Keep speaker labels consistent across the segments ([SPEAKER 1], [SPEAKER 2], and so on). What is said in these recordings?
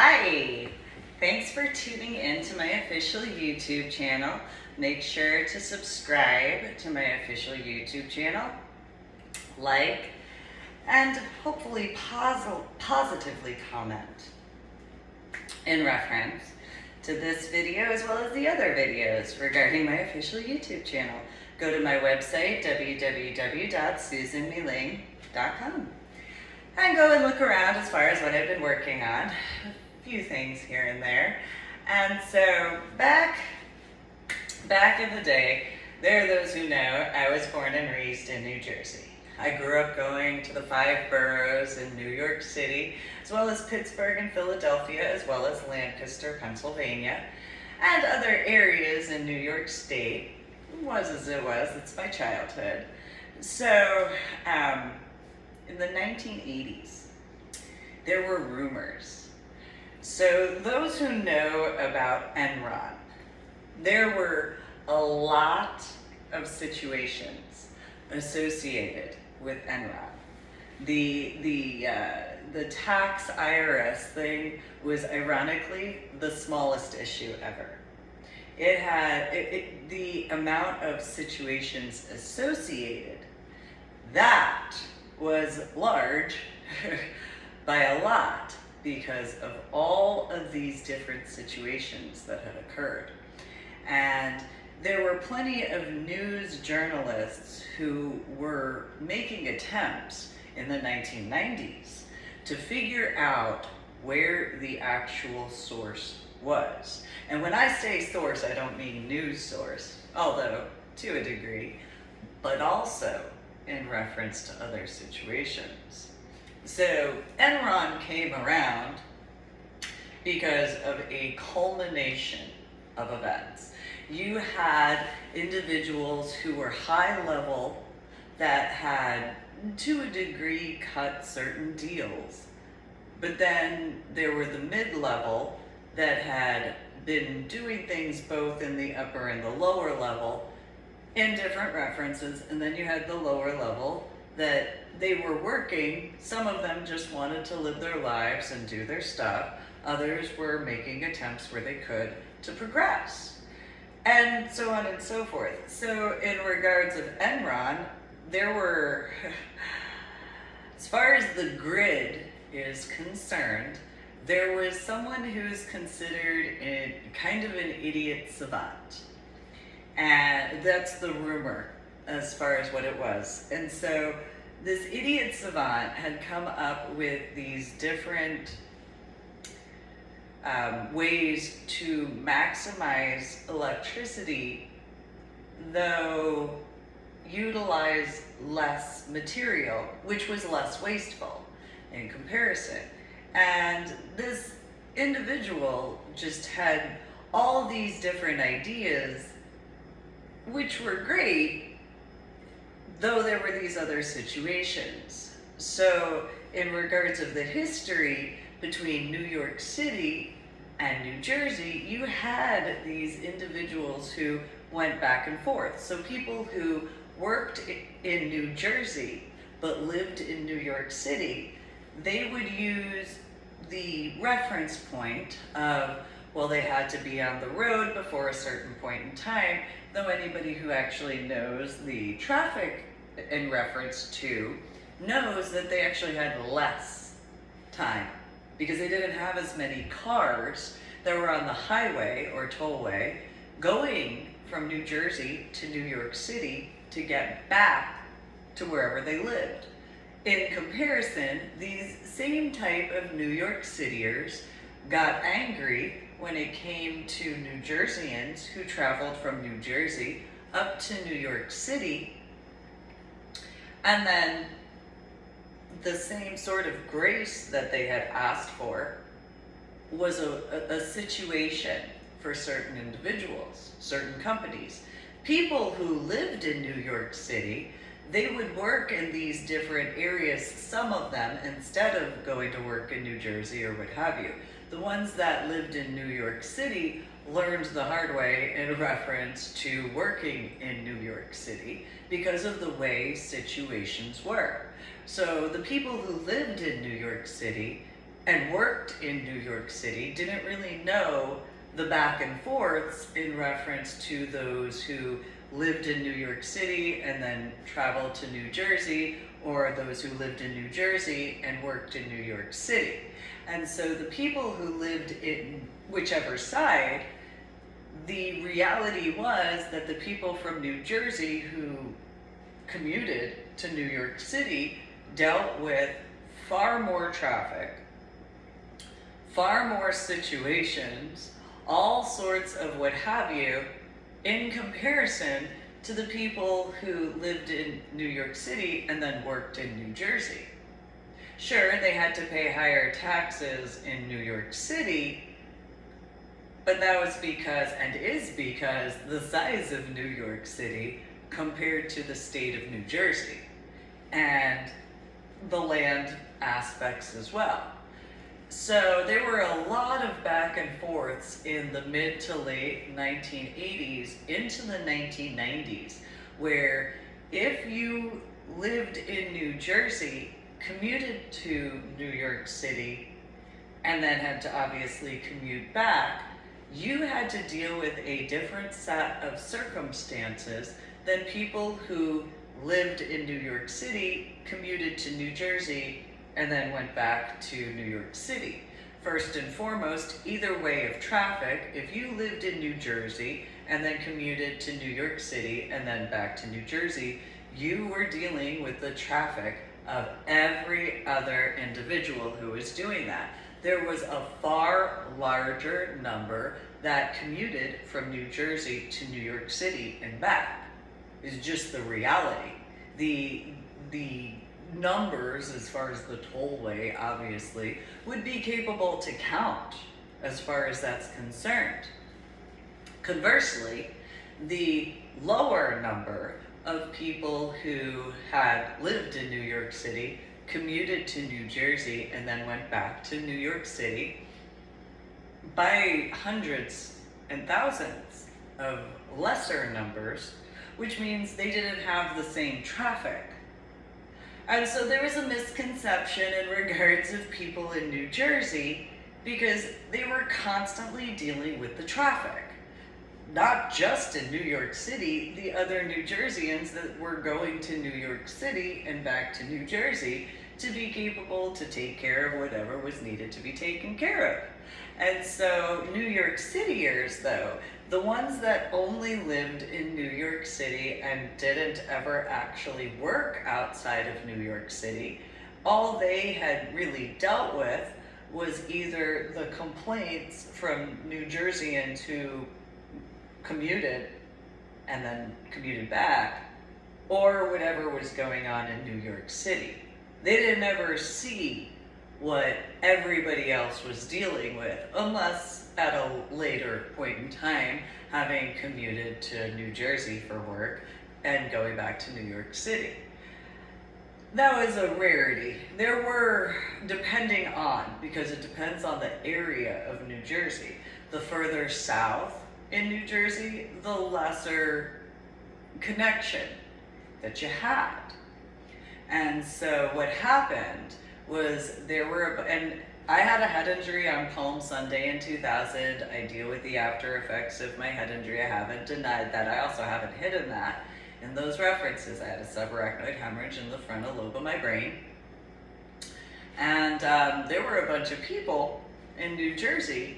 [SPEAKER 1] Hi! Thanks for tuning in to my official YouTube channel. Make sure to subscribe to my official YouTube channel, like, and hopefully positively comment in reference to this video as well as the other videos regarding my official YouTube channel. Go to my website, www.susanmeling.com. And go and look around as far as what I've been working on. A few things here and there. And so back in the day, there are those who know I was born and raised in New Jersey. I grew up going to the 5 boroughs in New York City, as well as Pittsburgh and Philadelphia, as well as Lancaster, Pennsylvania, and other areas in New York State. It was as it was, it's my childhood. So, in the 1980s, there were rumors. So those who know about Enron, there were a lot of situations associated with Enron. The tax IRS thing was ironically the smallest issue ever. It had the amount of situations associated, that was large by a lot because of all of these different situations that had occurred. And there were plenty of news journalists who were making attempts in the 1990s to figure out where the actual source was. And when I say source, I don't mean news source, although to a degree, but also in reference to other situations. So Enron came around because of a culmination of events. You had individuals who were high level that had, to a degree, cut certain deals. But then there were the mid-level that had been doing things both in the upper and the lower level in different references, and then you had the lower level that they were working. Some of them just wanted to live their lives and do their stuff. Others were making attempts where they could to progress, and so on and so forth. So in regards of Enron, there were, as far as the grid is concerned, there was someone who's considered kind of an idiot savant. And that's the rumor as far as what it was. And so this idiot savant had come up with these different ways to maximize electricity, though utilize less material, which was less wasteful in comparison. And this individual just had all these different ideas, which were great, though there were these other situations. So in regards of the history between New York City and New Jersey, you had these individuals who went back and forth. So people who worked in New Jersey but lived in New York City, they would use the reference point of, well, they had to be on the road before a certain point in time, though anybody who actually knows the traffic in reference to knows that they actually had less time because they didn't have as many cars that were on the highway or tollway going from New Jersey to New York City to get back to wherever they lived. In comparison, these same type of New York Cityers got angry when it came to New Jerseyans who traveled from New Jersey up to New York City, and then the same sort of grace that they had asked for was a situation for certain individuals, certain companies. People who lived in New York City, they would work in these different areas, some of them, instead of going to work in New Jersey or what have you. The ones that lived in New York City learned the hard way in reference to working in New York City because of the way situations were. So the people who lived in New York City and worked in New York City didn't really know the back and forths in reference to those who lived in New York City and then traveled to New Jersey, or those who lived in New Jersey and worked in New York City. And so the people who lived in whichever side, the reality was that the people from New Jersey who commuted to New York City dealt with far more traffic, far more situations, all sorts of what have you, in comparison to the people who lived in New York City and then worked in New Jersey. Sure, they had to pay higher taxes in New York City, but that was because, and is because, the size of New York City compared to the state of New Jersey, and the land aspects as well. So there were a lot of back and forths in the mid to late 1980s into the 1990s, where if you lived in New Jersey, commuted to New York City, and then had to obviously commute back, you had to deal with a different set of circumstances than people who lived in New York City, commuted to New Jersey, and then went back to New York City. First and foremost, either way of traffic, if you lived in New Jersey and then commuted to New York City and then back to New Jersey, you were dealing with the traffic of every other individual who was doing that. There was a far larger number that commuted from New Jersey to New York City and back. It's just the reality. The numbers, as far as the tollway, obviously, would be capable to count as far as that's concerned. Conversely, the lower number of people who had lived in New York City, commuted to New Jersey, and then went back to New York City by hundreds and thousands of lesser numbers, which means they didn't have the same traffic. And so there was a misconception in regards of people in New Jersey because they were constantly dealing with the traffic. Not just in New York City, the other New Jerseyans that were going to New York City and back to New Jersey to be capable to take care of whatever was needed to be taken care of. And so New York Cityers, though, the ones that only lived in New York City and didn't ever actually work outside of New York City, all they had really dealt with was either the complaints from New Jerseyans who commuted and then commuted back, or whatever was going on in New York City. They didn't ever see what everybody else was dealing with, unless at a later point in time, having commuted to New Jersey for work and going back to New York City. That was a rarity. There were, depending on, because it depends on the area of New Jersey, the further south in New Jersey, the lesser connection that you had. And so what happened was and I had a head injury on Palm Sunday in 2000. I deal with the after effects of my head injury. I haven't denied that. I also haven't hidden that in those references. I had a subarachnoid hemorrhage in the frontal lobe of my brain. And there were a bunch of people in New Jersey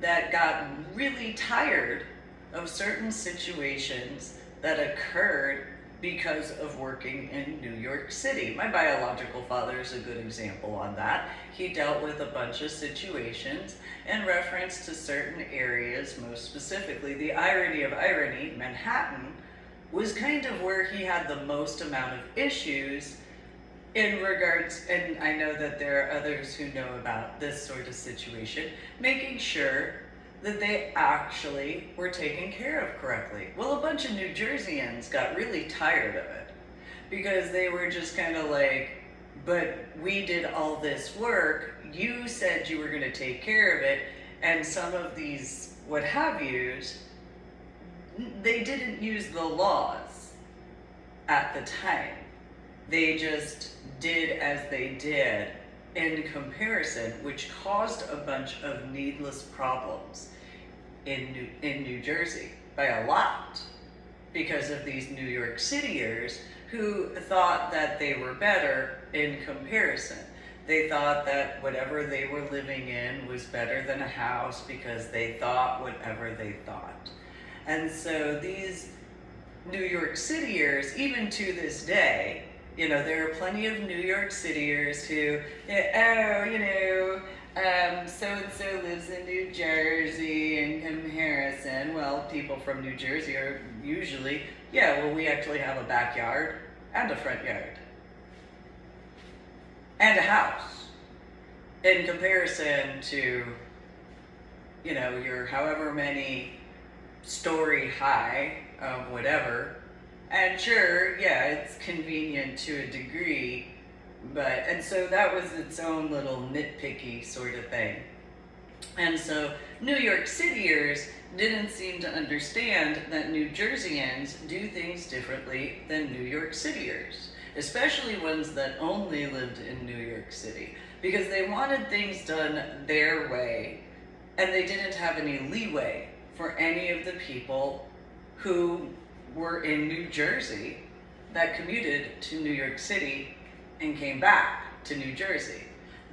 [SPEAKER 1] that got really tired of certain situations that occurred because of working in New York City. My biological father is a good example on that. He dealt with a bunch of situations in reference to certain areas, most specifically the irony of irony, Manhattan, was kind of where he had the most amount of issues in regards, and I know that there are others who know about this sort of situation, making sure that they actually were taken care of correctly. Well, a bunch of New Jerseyans got really tired of it because they were just kind of like, but we did all this work, you said you were going to take care of it, and some of these what have yous, they didn't use the laws at the time. They just did as they did in comparison, which caused a bunch of needless problems in New Jersey by a lot, because of these New York Cityers who thought that they were better in comparison. They thought that whatever they were living in was better than a house because they thought whatever they thought. And so these New York Cityers, even to this day, there are plenty of New York Cityers who, so-and-so lives in New Jersey in comparison. Well, people from New Jersey are usually, we actually have a backyard and a front yard and a house in comparison to, your however many story high of whatever. And sure, it's convenient to a degree, and so that was its own little nitpicky sort of thing. And so New York Cityers didn't seem to understand that New Jerseyans do things differently than New York Cityers, especially ones that only lived in New York City, because they wanted things done their way, and they didn't have any leeway for any of the people who were in New Jersey that commuted to New York City and came back to New Jersey.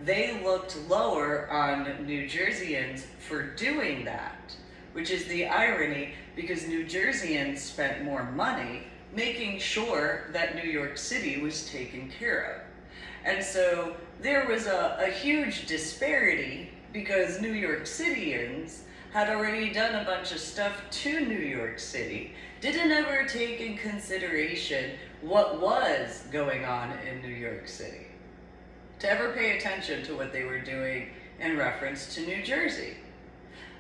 [SPEAKER 1] They looked lower on New Jerseyans for doing that, which is the irony, because New Jerseyans spent more money making sure that New York City was taken care of. And so there was a huge disparity, because New York Cityans had already done a bunch of stuff to New York City, didn't ever take in consideration what was going on in New York City, to ever pay attention to what they were doing in reference to New Jersey.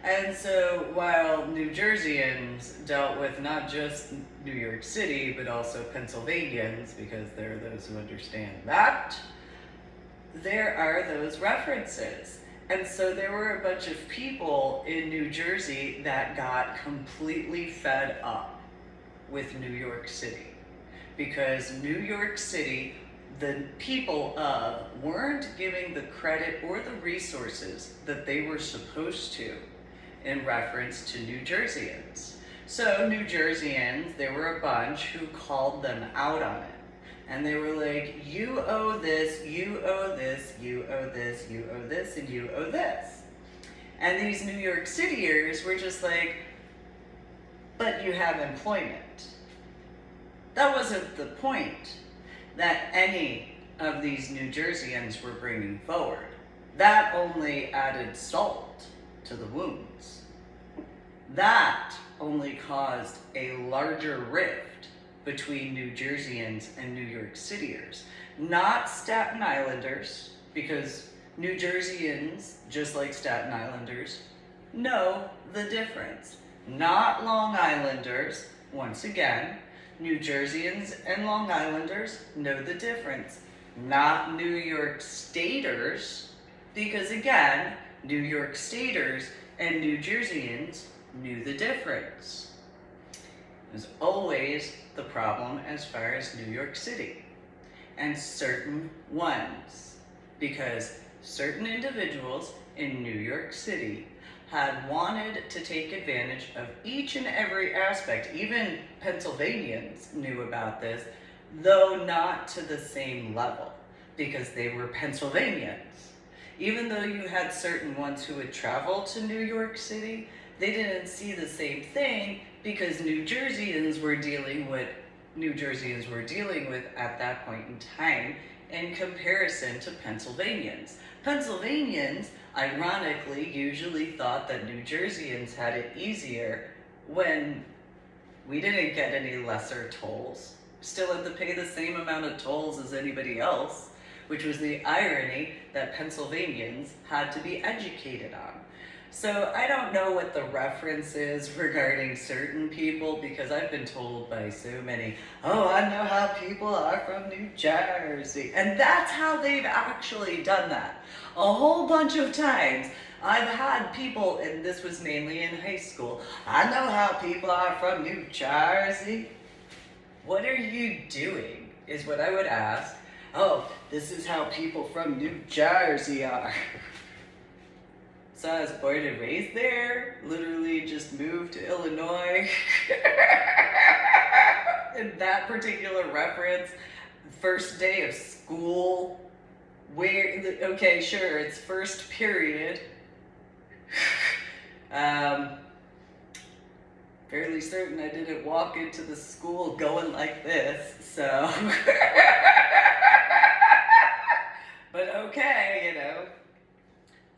[SPEAKER 1] And so while New Jerseyans dealt with not just New York City, but also Pennsylvanians, because there are those who understand that, there are those references. And so there were a bunch of people in New Jersey that got completely fed up with New York City, because New York City, the people weren't giving the credit or the resources that they were supposed to in reference to New Jerseyans. So New Jerseyans, there were a bunch who called them out on it. And they were like, you owe this, you owe this, you owe this, you owe this, and you owe this. And these New York Cityers were just like, but you have employment. That wasn't the point that any of these New Jerseyans were bringing forward. That only added salt to the wounds. That only caused a larger rift between New Jerseyans and New York Cityers. Not Staten Islanders, because New Jerseyans, just like Staten Islanders, know the difference. Not Long Islanders, once again, New Jerseyans and Long Islanders know the difference. Not New York Staters, because again, New York Staters and New Jerseyans knew the difference. It was always the problem as far as New York City and certain ones, because certain individuals in New York City had wanted to take advantage of each and every aspect. Even Pennsylvanians knew about this, though not to the same level, because they were Pennsylvanians. Even though you had certain ones who would travel to New York City, they didn't see the same thing, because New Jerseyans were dealing with at that point in time in comparison to Pennsylvanians. Pennsylvanians, ironically, usually thought that New Jerseyans had it easier when we didn't get any lesser tolls. Still had to pay the same amount of tolls as anybody else, which was the irony that Pennsylvanians had to be educated on. So I don't know what the reference is regarding certain people, because I've been told by so many, oh, I know how people are from New Jersey. And that's how they've actually done that. A whole bunch of times I've had people, and this was mainly in high school, I know how people are from New Jersey. What are you doing, is what I would ask. Oh, This is how people from New Jersey are. So I was born and raised there, literally just moved to Illinois. In that particular reference, first day of school, okay, sure, it's first period. Fairly certain I didn't walk into the school going like this, so. But okay,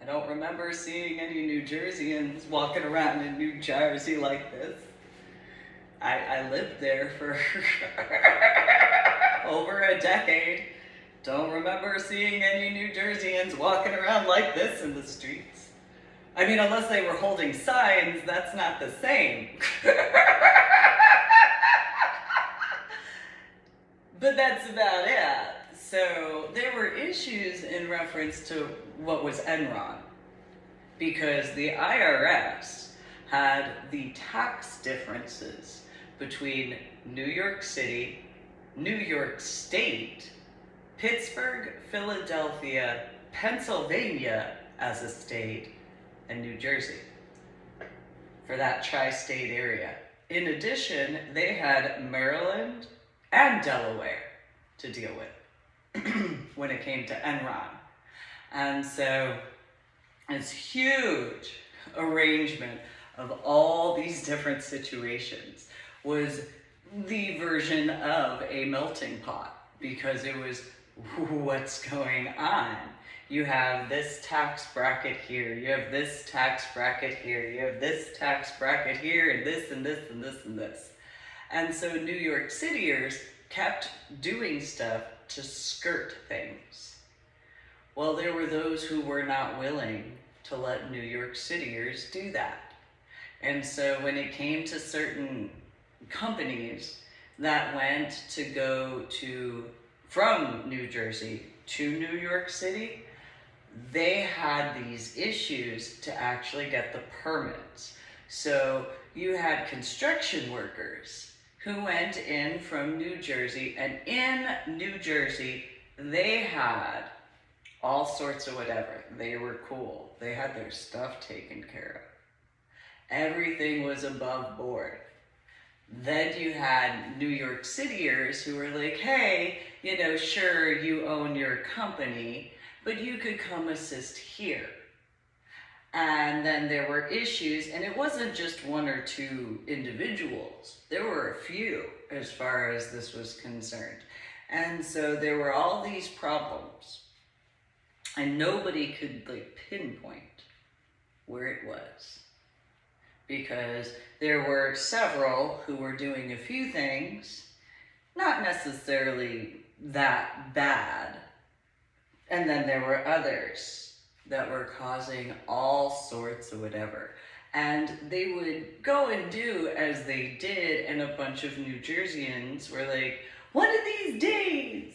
[SPEAKER 1] I don't remember seeing any New Jerseyans walking around in New Jersey like this. I lived there for over a decade. Don't remember seeing any New Jerseyans walking around like this in the streets. I mean, unless they were holding signs, that's not the same. But that's about it. So there were issues in reference to what was Enron, because the IRS had the tax differences between New York City, New York State, Pittsburgh, Philadelphia, Pennsylvania as a state, and New Jersey for that tri-state area. In addition, they had Maryland and Delaware to deal with when it came to Enron. And so this huge arrangement of all these different situations was the version of a melting pot, because it was what's going on. You have this tax bracket here, you have this tax bracket here, you have this tax bracket here, and this and this and this and this. And so New York Cityers kept doing stuff to skirt things. Well, there were those who were not willing to let New York Cityers do that. And so when it came to certain companies that went to go from New Jersey to New York City, they had these issues to actually get the permits. So you had construction workers who went in from New Jersey, and in New Jersey, they had all sorts of whatever. They were cool. They had their stuff taken care of. Everything was above board. Then you had New York Cityers who were like, hey, sure, you own your company, but you could come assist here. And then there were issues, and it wasn't just one or two individuals. There were a few as far as this was concerned. And so there were all these problems, and nobody could pinpoint where it was, because there were several who were doing a few things, not necessarily that bad, and then there were others that were causing all sorts of whatever. And they would go and do as they did, and a bunch of New Jerseyans were like, one of these days,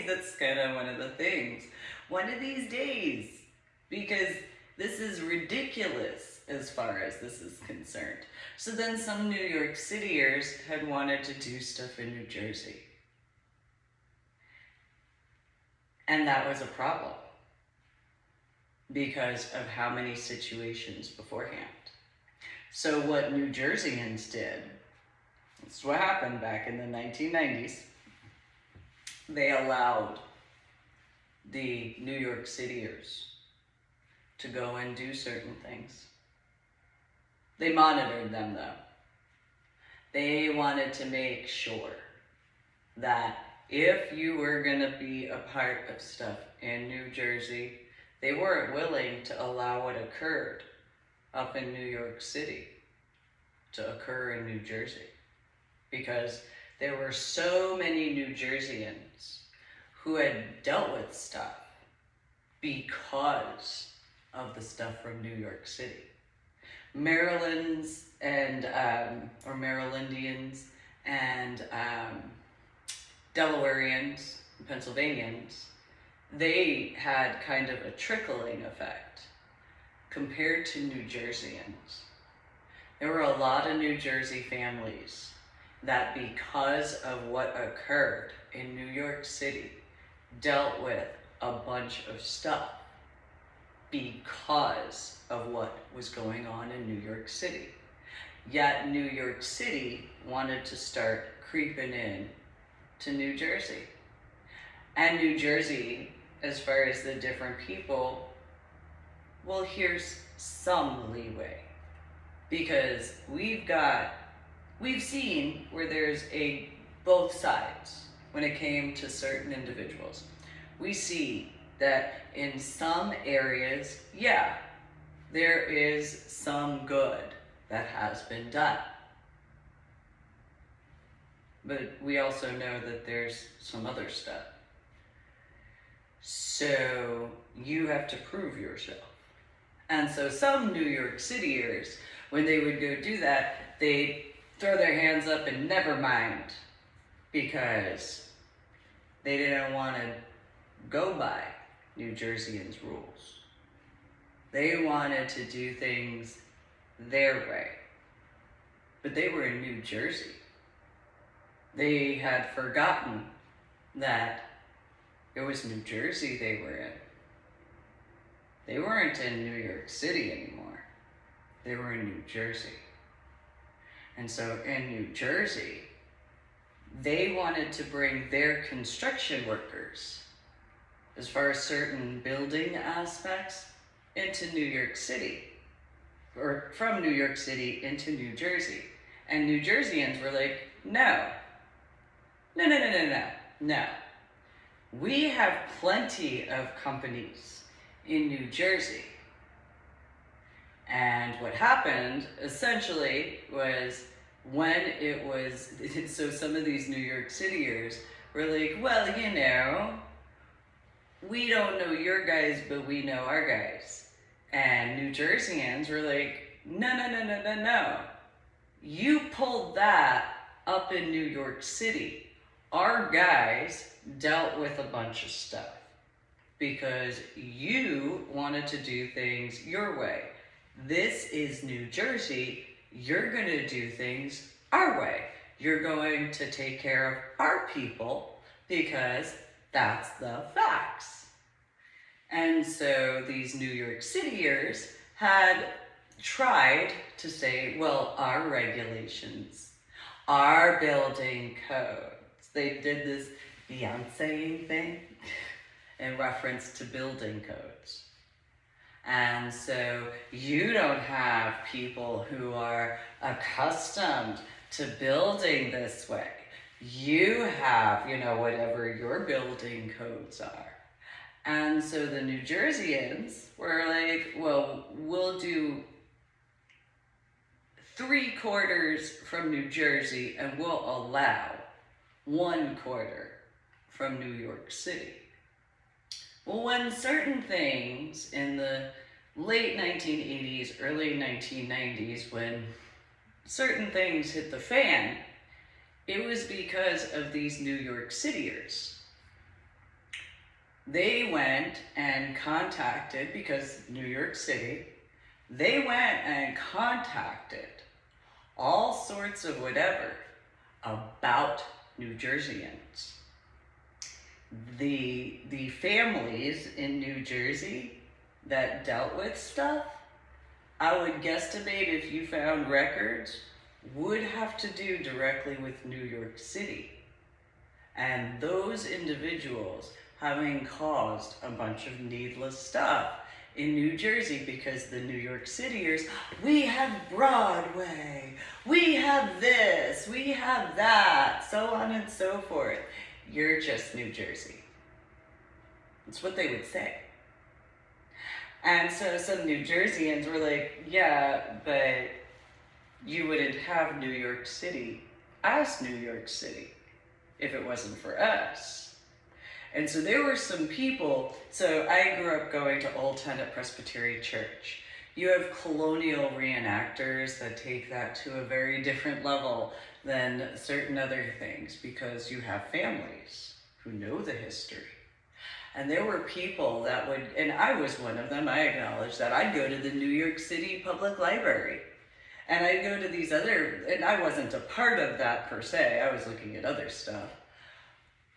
[SPEAKER 1] that's kind of one of the things, one of these days, because this is ridiculous as far as this is concerned. So then some New York Cityers had wanted to do stuff in New Jersey. And that was a problem because of how many situations beforehand. So what New Jerseyans did, this is what happened back in the 1990s, they allowed the New York Cityers to go and do certain things. They monitored them though. They wanted to make sure that if you were going to be a part of stuff in New Jersey, they weren't willing to allow what occurred up in New York City to occur in New Jersey, because there were so many New Jerseyans who had dealt with stuff because of the stuff from New York City. Maryland's and or Marylandians and Delawareans, Pennsylvanians, they had kind of a trickling effect compared to New Jerseyans. There were a lot of New Jersey families that, because of what occurred in New York City dealt with a bunch of stuff because of what was going on in New York City. Yet New York City wanted to start creeping in to New Jersey. And New Jersey, as far as the different people, well, here's some leeway. Because we've seen where there's both sides when it came to certain individuals. We see that in some areas, yeah, there is some good that has been done. But we also know that there's some other stuff. So you have to prove yourself. And so some New York Cityers, when they would go do that, they'd throw their hands up and never mind, because they didn't want to go by New Jerseyans' rules. They wanted to do things their way. But they were in New Jersey. They had forgotten that it was New Jersey they were in. They weren't in New York City anymore. They were in New Jersey. And so in New Jersey, they wanted to bring their construction workers, as far as certain building aspects, into New York City, or from New York City into New Jersey. And New Jerseyans were like, no. We have plenty of companies in New Jersey. And what happened essentially was, when it was, so some of these New York Cityers were like, well, you know, we don't know your guys, but we know our guys. And New Jerseyans were like, no. You pulled that up in New York City. Our guys dealt with a bunch of stuff because you wanted to do things your way. This is New Jersey. You're going to do things our way. You're going to take care of our people because that's the facts. And so these New York Cityers had tried to say, well, our regulations, our building codes. They did this Beyonce thing in reference to building codes. And so you don't have people who are accustomed to building this way. You have, whatever your building codes are. And so the New Jerseyans were like, well, we'll do 3/4 from New Jersey and we'll allow 1/4 from New York City. Well, when certain things in the late 1980s, early 1990s, when certain things hit the fan, it was because of these New York Cityers. They went and contacted, because New York City, they went and contacted all sorts of whatever about New Jerseyans. The families in New Jersey that dealt with stuff, I would guesstimate, if you found records, would have to do directly with New York City. And those individuals having caused a bunch of needless stuff in New Jersey, because the New York Cityers, we have Broadway, we have this, we have that, so on and so forth. You're just New Jersey. That's what they would say. And so some New Jerseyans were like, yeah, but you wouldn't have New York City as New York City if it wasn't for us. And so there were some people, so I grew up going to Old Tenet Presbyterian Church. You have colonial reenactors that take that to a very different level than certain other things, because you have families who know the history. And there were people that would, and I was one of them, I acknowledge that. I'd go to the New York City Public Library. And I'd go to these other, and I wasn't a part of that per se, I was looking at other stuff.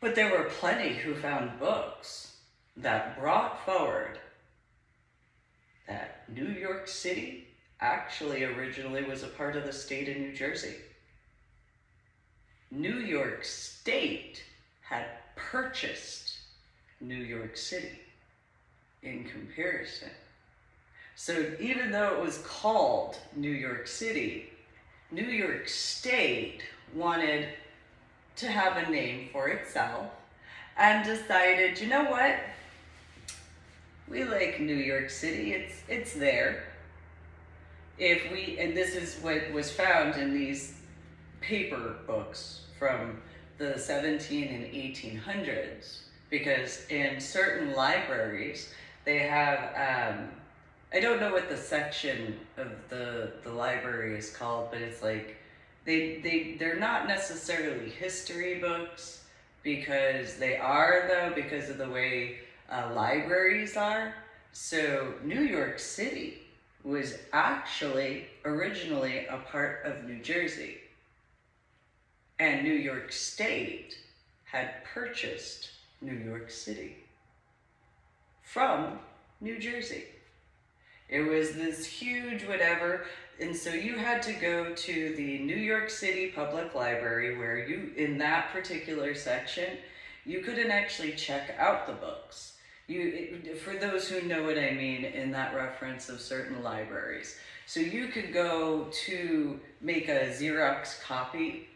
[SPEAKER 1] But there were plenty who found books that brought forward that New York City actually originally was a part of the state of New Jersey. New York State had purchased New York City in comparison. So even though it was called New York City, New York State wanted to have a name for itself and decided, you know what? We like New York City, it's there. And this is what was found in these paper books from the 17 and 1800s, because in certain libraries, they have, I don't know what the section of the library is called, but it's like, they're not necessarily history books, because they are though, because of the way libraries are. So New York City was actually originally a part of New Jersey. And New York State had purchased New York City from New Jersey. It was this huge whatever, and so you had to go to the New York City Public Library where you, in that particular section, you couldn't actually check out the books. For those who know what I mean in that reference of certain libraries. So you could go to make a Xerox copy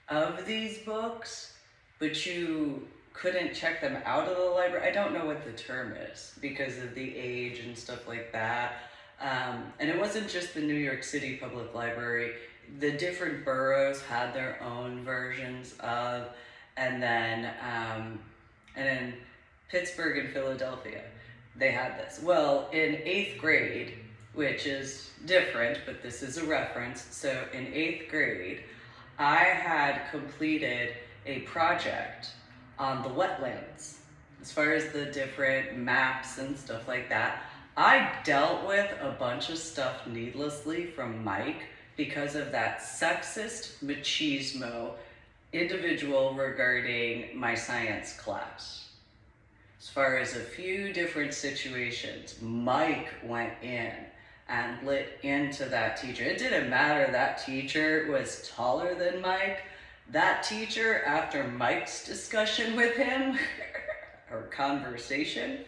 [SPEAKER 1] of these books, but you couldn't check them out of the library. I don't know what the term is because of the age and stuff like that. And it wasn't just the New York City Public Library. The different boroughs had their own versions of, and then Pittsburgh and Philadelphia, they had this. Well, in 8th grade, which is different, but this is a reference. So in 8th grade, I had completed a project on the wetlands. As far as the different maps and stuff like that, I dealt with a bunch of stuff needlessly from Mike because of that sexist machismo individual regarding my science class. As far as a few different situations, Mike went in and lit into that teacher. It didn't matter that teacher was taller than Mike. That teacher, after Mike's discussion with him, or conversation,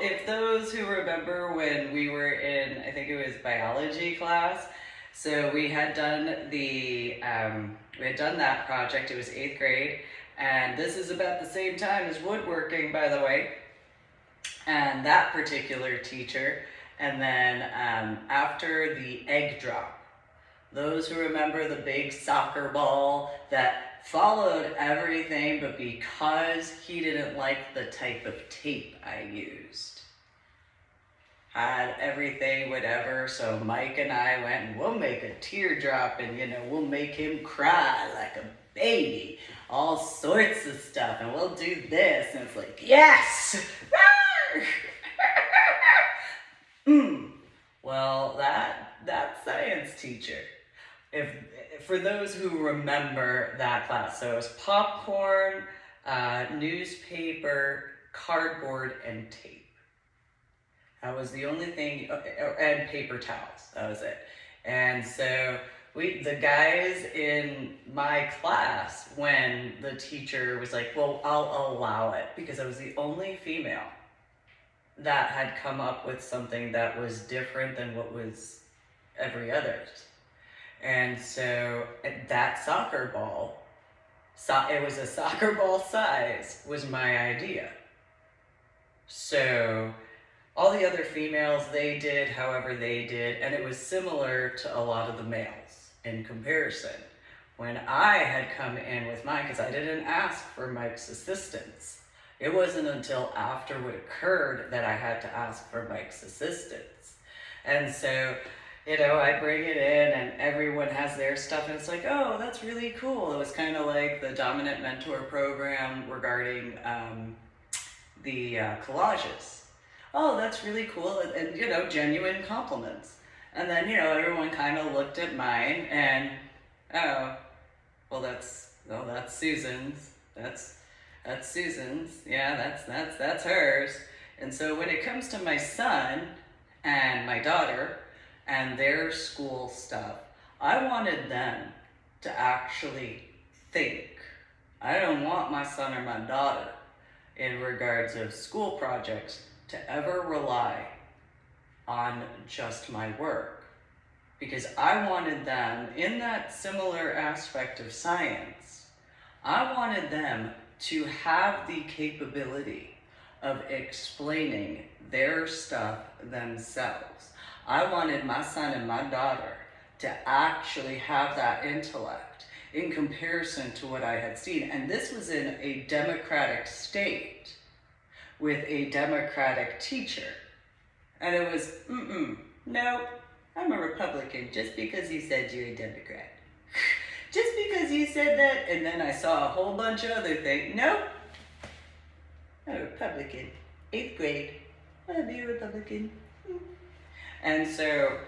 [SPEAKER 1] if those who remember when we were in, I think it was biology class, so we had done that project. It was 8th grade, and this is about the same time as woodworking, by the way. And that particular teacher, and then after the egg drop, those who remember the big soccer ball that followed everything, but because he didn't like the type of tape I used, had everything, whatever, so Mike and I went and we'll make a teardrop and, we'll make him cry like a baby, all sorts of stuff, and we'll do this, and it's like, yes! Well, that science teacher, for those who remember that class, so it was popcorn, newspaper, cardboard, and tape. That was the only thing, and paper towels, that was it. And so the guys in my class, when the teacher was like, well, I'll allow it, because I was the only female that had come up with something that was different than what was every other's. And so that soccer ball, it was a soccer ball size, was my idea. So all the other females, they did however they did, and it was similar to a lot of the males in comparison. When I had come in with mine, because I didn't ask for Mike's assistance, it wasn't until after what occurred that I had to ask for Mike's assistance. And so, I bring it in and everyone has their stuff and it's like, oh, that's really cool. It was kind of like the Dominant Mentor program regarding the collages. Oh, that's really cool. And genuine compliments. And then, everyone kind of looked at mine and, oh, well, that's Oh, that's Susan's. That's Susan's. Yeah, that's hers. And so when it comes to my son and my daughter and their school stuff, I wanted them to actually think. I don't want my son or my daughter, in regards of school projects, to ever rely on just my work. Because I wanted them, in that similar aspect of science, I wanted them to have the capability of explaining their stuff themselves. I wanted my son and my daughter to actually have that intellect in comparison to what I had seen. And this was in a democratic state with a democratic teacher. And it was, no, I'm a Republican just because you said you're a Democrat. Just because you said that, and then I saw a whole bunch of other things. Nope, I'm a Republican. 8th grade, I'll be a Republican. And so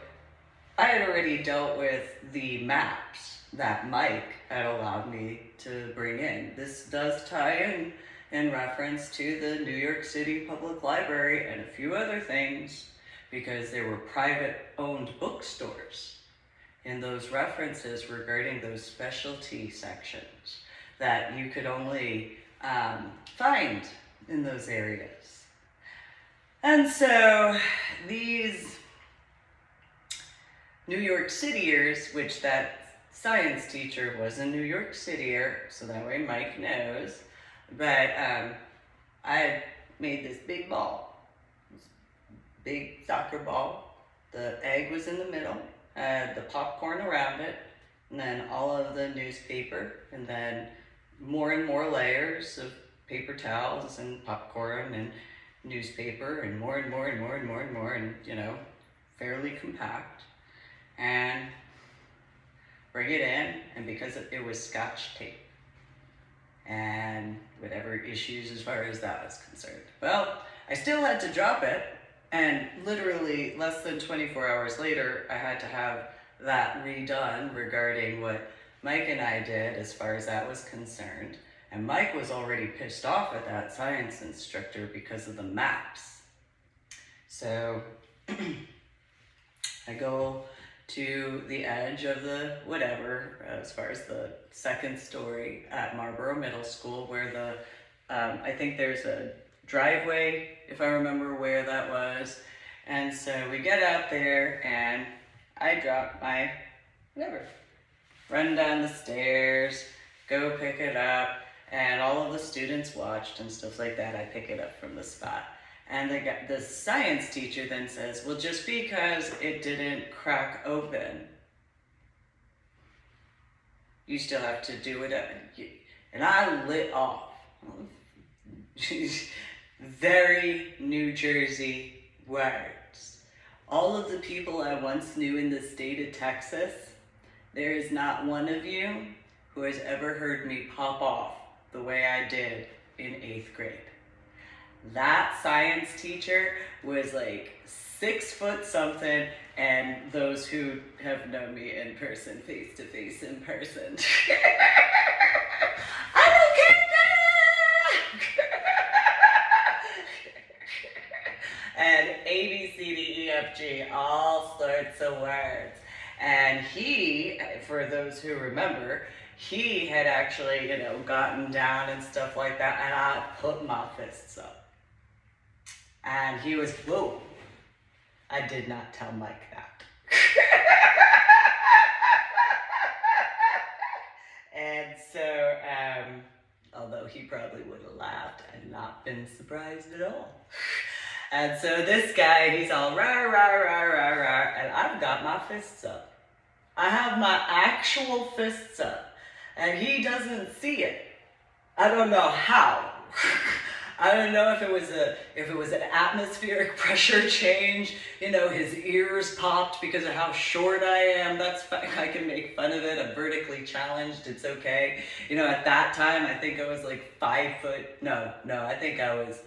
[SPEAKER 1] I had already dealt with the maps that Mike had allowed me to bring in. This does tie in reference to the New York City Public Library and a few other things, because there were private-owned bookstores in those references regarding those specialty sections that you could only find in those areas. And so these New York Cityers, which that science teacher was a New York Cityer, so that way Mike knows, but I had made this big ball, this big soccer ball. The egg was in the middle, had the popcorn around it, and then all of the newspaper, and then more and more layers of paper towels and popcorn and newspaper, and more and more and more and more and more, and fairly compact. And bring it in, and because it was Scotch tape and whatever issues as far as that was concerned. Well, I still had to drop it, and literally less than 24 hours later, I had to have that redone regarding what Mike and I did as far as that was concerned. And Mike was already pissed off at that science instructor because of the maps. So I go to the edge of the whatever, as far as the second story at Marlboro Middle School, where the, I think there's a driveway, if I remember where that was. And so we get out there, and I drop my whatever, run down the stairs, go pick it up, and all of the students watched and stuff like that. I pick it up from the spot. And the science teacher then says, well, just because it didn't crack open, you still have to do it. And I lit off. Very New Jersey words. All of the people I once knew in the state of Texas, there is not one of you who has ever heard me pop off the way I did in 8th grade. That science teacher was like 6 foot something, and those who have known me in person, face to face in person. I don't care. And A, B, C, D, E, F, G, all sorts of words. And he, for those who remember, he had actually, gotten down and stuff like that, and I put my fists up. And he was, whoa, I did not tell Mike that. And so, although he probably would have laughed and not been surprised at all. And so this guy, he's all rah, rah, rah, rah, rah, and I've got my fists up. I have my actual fists up, and he doesn't see it. I don't know how. I don't know if it was an atmospheric pressure change. His ears popped because of how short I am. That's fine. I can make fun of it. I'm vertically challenged. It's okay. At that time, I think I was like 5 foot. No, I think I was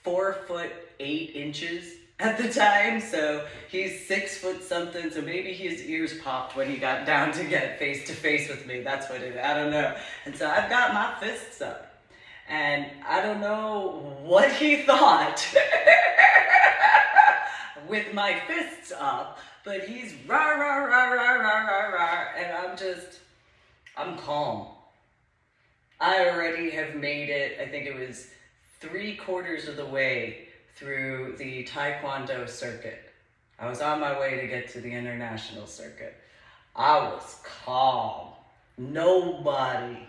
[SPEAKER 1] 4 foot 8 inches at the time, so he's 6 foot something, so maybe his ears popped when he got down to get face to face with me. That's what I don't know. And so I've got my fists up, and I don't know what he thought with my fists up, but he's rah, rah, rah, rah, rah, rah, rah, and I'm calm. I already have made it, I think it was 3/4 of the way through the Taekwondo circuit. I was on my way to get to the international circuit. I was calm. Nobody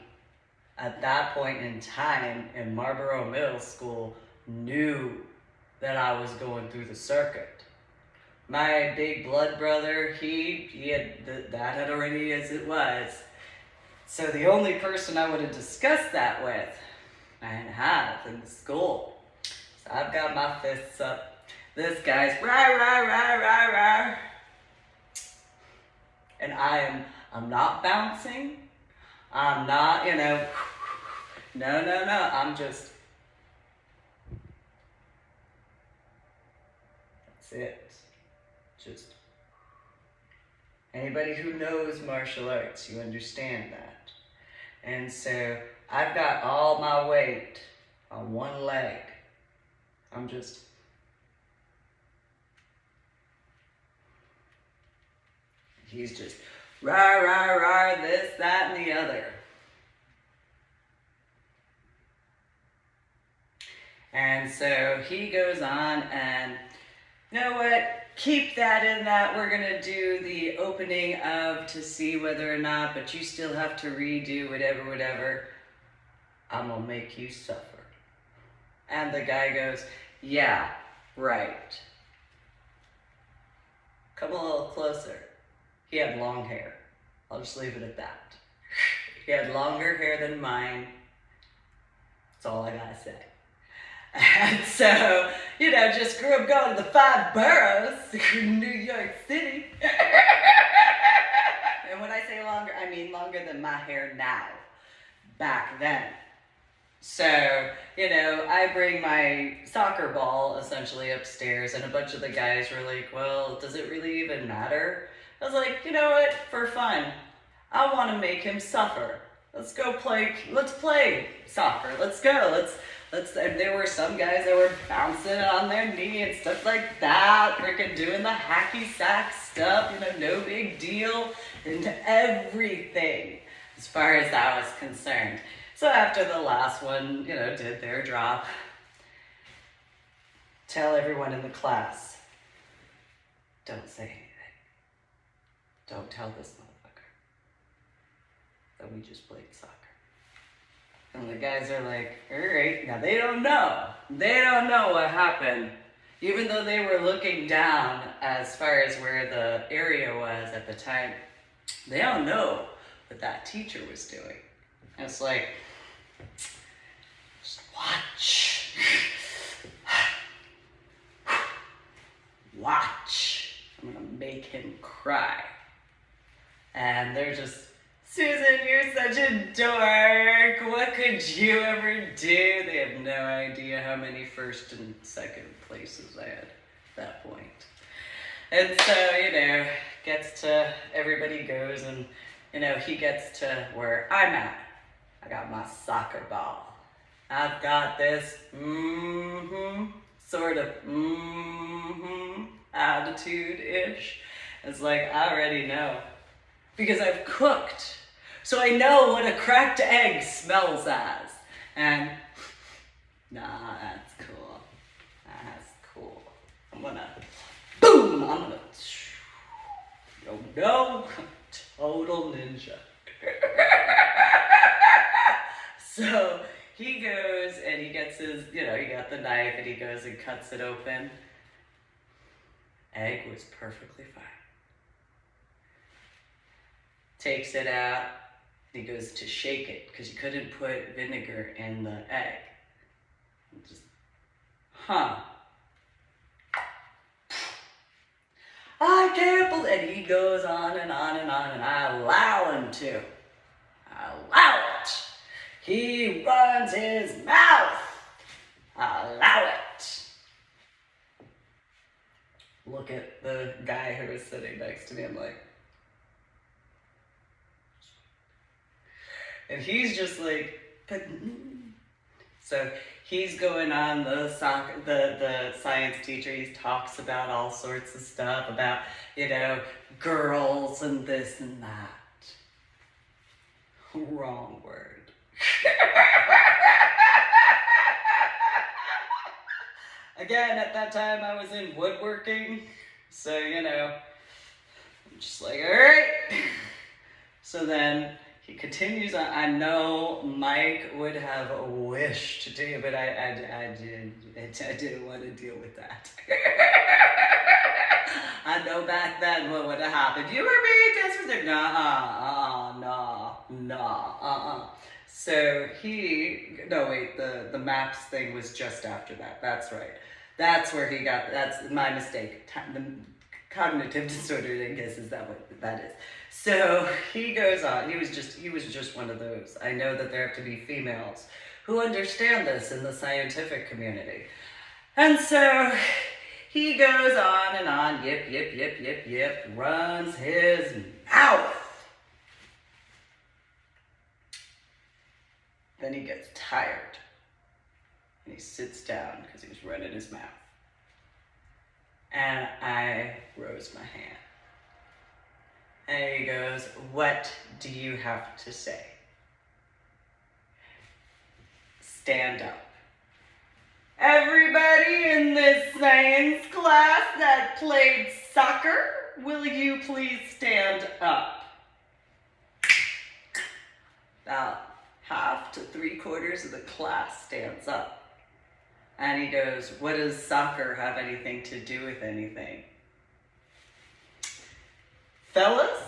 [SPEAKER 1] at that point in time in Marlboro Middle School knew that I was going through the circuit. My big blood brother, he had that had already as it was. So the only person I would have discussed that with, I didn't have in the school. So I've got my fists up. This guy's rah, rah, rah, rah, rah. And I'm not bouncing. I'm not, no. I'm just, that's it. Just, anybody who knows martial arts, you understand that. And so I've got all my weight on one leg. I'm just, he's just rah, rah, rah, this, that, and the other. And so he goes on and, you know what? Keep that in that. We're going to do the opening of to see whether or not, but you still have to redo whatever. I'm going to make you suffer. And the guy goes, yeah, right. Come a little closer. He had long hair. I'll just leave it at that. He had longer hair than mine. That's all I gotta say. And so, just grew up going to the 5 boroughs in New York City. And when I say longer, I mean longer than my hair now, back then. So, I bring my soccer ball essentially upstairs, and a bunch of the guys were like, well, does it really even matter? I was like, you know what, for fun, I want to make him suffer. Let's play soccer. Let's go. And there were some guys that were bouncing on their knee and stuff like that, freaking doing the hacky sack stuff, no big deal, and everything as far as that was concerned. So after the last one, did their job, tell everyone in the class, don't say anything. Don't tell this motherfucker that we just played soccer. And the guys are like, all right. Now they don't know. They don't know what happened. Even though they were looking down as far as where the area was at the time, they don't know what that teacher was doing. And it's like, just watch. Watch. I'm gonna make him cry. And they're just, Susan, you're such a dork. What could you ever do? They have no idea how many first and second places I had at that point. And so, everybody goes and, he gets to where I'm at. I got my soccer ball. I've got this, sort of, attitude-ish. It's like, I already know. Because I've cooked. So I know what a cracked egg smells as. And, that's cool. That's cool. I'm gonna, total ninja. So he goes and he gets his, he got the knife and he goes and cuts it open. Egg was perfectly fine. Takes it out, and he goes to shake it because you couldn't put vinegar in the egg. Just, I can't believe, and he goes on and on and on, and I allow him to. I allow it. He runs his mouth. I allow it. look at the guy who was sitting next to me. I'm like, and he's just like, but. So he's going on the science teacher. He talks about all sorts of stuff about, girls and this and that. Wrong word. Again, at that time I was in woodworking, so I'm just like, all right. So then he continues on. I know Mike would have wished to, but I didn't want to deal with that. I know back then what would have happened. You were being disrespectful. No. So the maps thing was just after that. That's right. That's where he got, that's my mistake. The cognitive disorder, I guess, is that what that is. So he goes on. He was just one of those. I know that there have to be females who understand this in the scientific community. And so he goes on and on, yip, runs his mouth. Then he gets tired and he sits down because he was running his mouth. And I rose my hand. And he goes, what do you have to say? Stand up. Everybody in this science class that played soccer, will you please stand up? About half to 3/4 of the class stands up. And he goes, what does soccer have anything to do with anything? Fellas,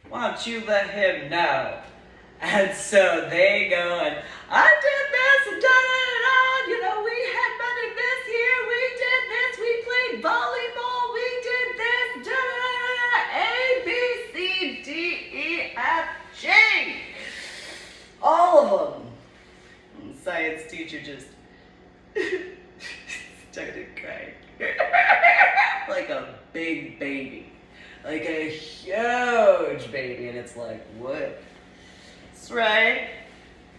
[SPEAKER 1] why don't you let him know? And so they go and, I did this and da-da-da-da, we had money this year, we did this, we played volleyball, we did this, da-da-da-da, A, B, C, D, E, F, G. All of them. And the science teacher just started crying. Like a big baby. Like a huge baby. And it's like, what? That's right.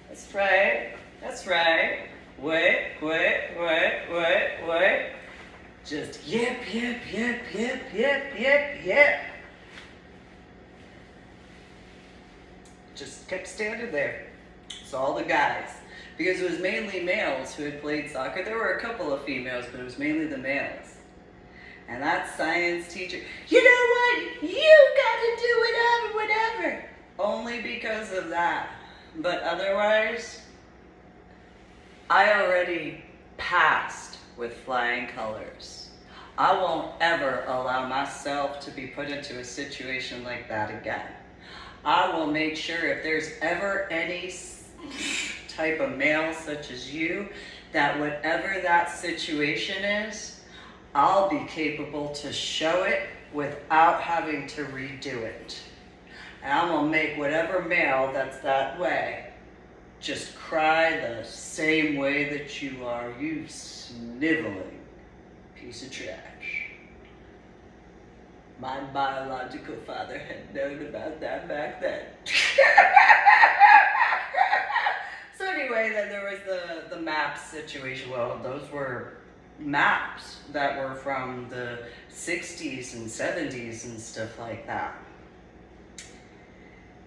[SPEAKER 1] That's right. That's right. What? Just yip. Just kept standing there. It's all the guys. Because it was mainly males who had played soccer. There were a couple of females, but it was mainly the males. And that science teacher, you know what? You gotta do whatever. Only because of that. But otherwise, I already passed with flying colors. I won't ever allow myself to be put into a situation like that again. I will make sure if there's ever any type of male such as you, that whatever that situation is, I'll be capable to show it without having to redo it. And I'm gonna make whatever male that's that way just cry the same way that you are, you sniveling piece of trash. My biological father had known about that back then. So anyway, then there was the map situation. Well, those were maps that were from the 60s and 70s and stuff like that.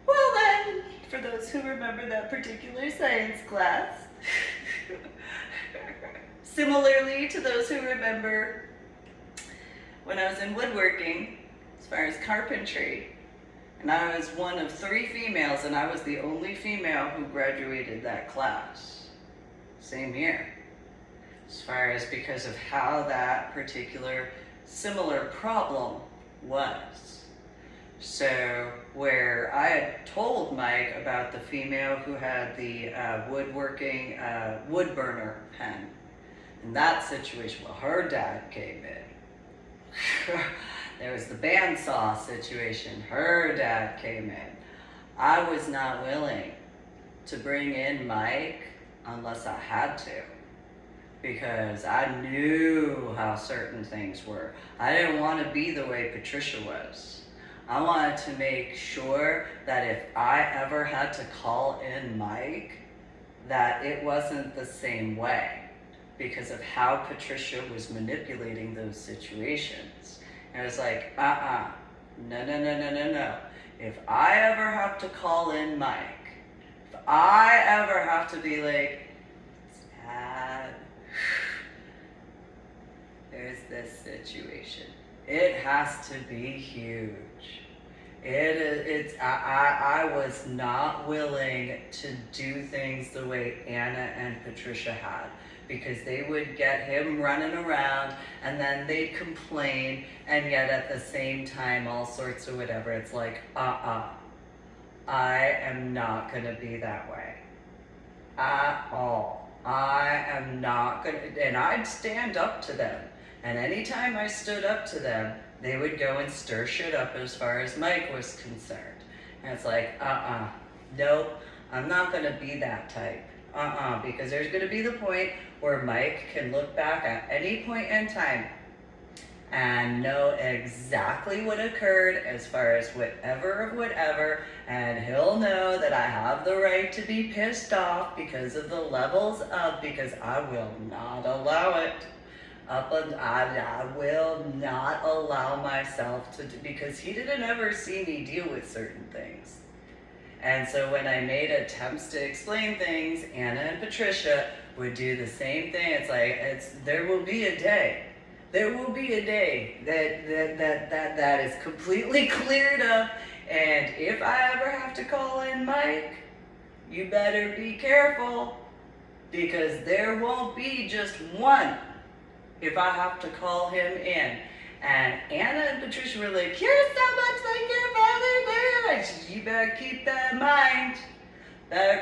[SPEAKER 1] Well then, for those who remember that particular science class, similarly to those who remember when I was in woodworking, as far as carpentry, and I was one of 3 females, and I was the only female who graduated that class, same year. As far as because of how that particular similar problem was. So where I had told Mike about the female who had the woodworking wood burner pen, in that situation, well, her dad came in. There was the bandsaw situation. Her dad came in. I was not willing to bring in Mike unless I had to. because I knew how certain things were. I didn't want to be the way Patricia was. I wanted to make sure that if I ever had to call in Mike, that it wasn't the same way because of how Patricia was manipulating those situations. And it was like, no. If I ever have to call in Mike, if I ever have to be like, Dad, there's this situation. It has to be huge. I was not willing to do things the way Anna and Patricia had, because they would get him running around and then they'd complain, and yet at the same time all sorts of whatever. It's like, I am not gonna be that way at all. I am not gonna, and I'd stand up to them, and anytime I stood up to them, they would go and stir shit up as far as Mike was concerned. And it's like, nope, I'm not gonna be that type. Because there's gonna be the point where Mike can look back at any point in time and know exactly what occurred as far as whatever, and he'll know that I have the right to be pissed off because of the levels of, because I will not allow it. I will not allow myself to, because he didn't ever see me deal with certain things. And so when I made attempts to explain things, Anna and Patricia would do the same thing. It's like, there will be a day that is completely cleared up, and if I ever have to call in Mike, you better be careful, because there won't be just one if I have to call him in. And Anna and Patricia were like, you're so much like your father, man. I said, you better keep that in mind.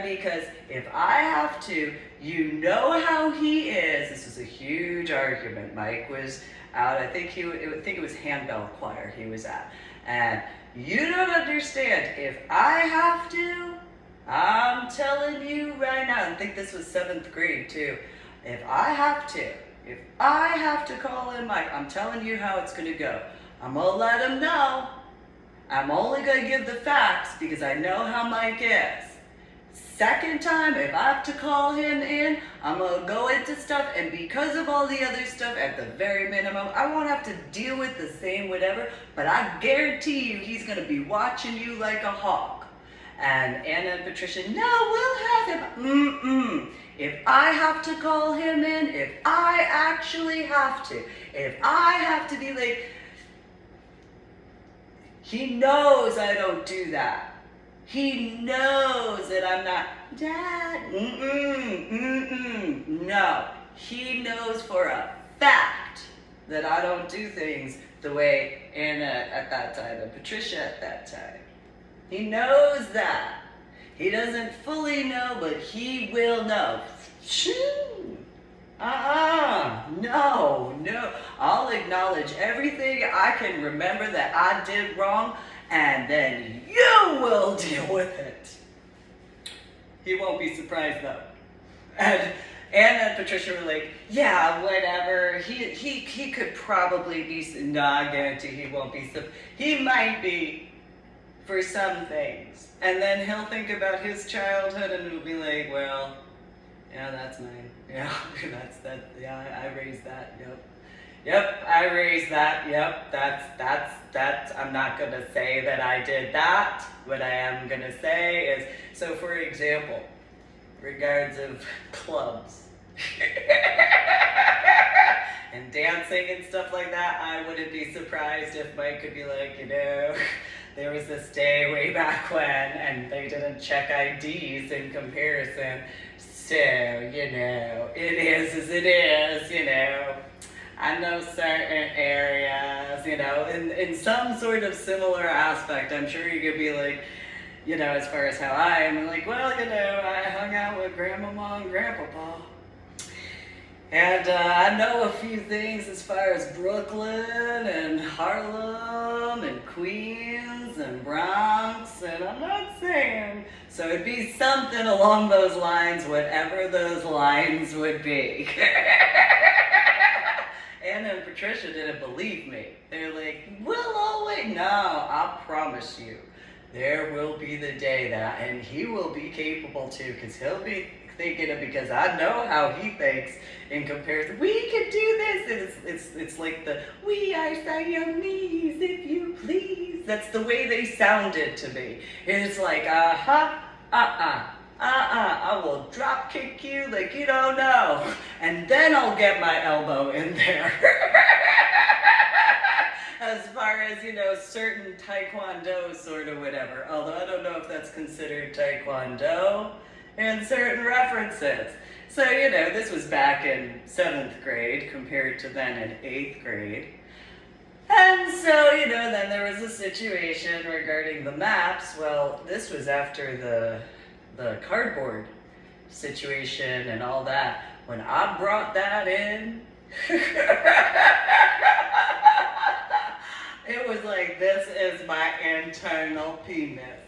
[SPEAKER 1] Because if I have to, you know how he is. This was a huge argument. Mike was out, I think it was handbell choir he was at. And you don't understand, if I have to, I'm telling you right now, I think this was 7th grade too, if I have to call in Mike, I'm telling you how it's going to go. I'm going to let him know. I'm only going to give the facts because I know how Mike is. Second time, if I have to call him in, I'm going to go into stuff, and because of all the other stuff, at the very minimum, I won't have to deal with the same whatever, but I guarantee you he's going to be watching you like a hawk. And Anna and Patricia, no, we'll have him. If I have to call him in, if I actually have to, if I have to be like, he knows I don't do that. He knows that I'm not, Dad, no. He knows for a fact that I don't do things the way Anna at that time and Patricia at that time. He knows that. He doesn't fully know, but he will know. No. I'll acknowledge everything I can remember that I did wrong, and then you will deal with it. He won't be surprised though. And Anna and Patricia were like, yeah, whatever. He could probably be, no, I guarantee he won't be. He might be for some things. And then he'll think about his childhood and it'll be like, well, yeah, that's mine. Yeah, that's that. Yeah, I raised that. Yep, I raised that. Yep, that's. I'm not gonna say that I did that. What I am gonna say is, so for example, regards of clubs and dancing and stuff like that, I wouldn't be surprised if Mike could be like, there was this day way back when, and they didn't check IDs in comparison. So, it is as it is, I know certain areas, in some sort of similar aspect. I'm sure you could be like, as far as how I am, I'm like, well, I hung out with Grandmama and Grandpapa. And I know a few things as far as Brooklyn and Harlem and Queens and Bronx, and I'm not saying So it'd be something along those lines, whatever those lines would be. Anna and Patricia didn't believe me. They're like, we'll always, no, I promise you, there will be the day that, and he will be capable too, because he'll be thinking it, because I know how he thinks in comparison. We can do this. And it's like the, we are Siamese, if you please. That's the way they sounded to me. It's like, I will drop kick you like you don't know. And then I'll get my elbow in there. As far as, certain taekwondo sort of whatever. Although I don't know if that's considered taekwondo in certain references. So, this was back in 7th grade compared to then in 8th grade. And so, then there was a situation regarding the maps. Well, this was after the cardboard situation and all that. When I brought that in, it was like, this is my internal penis.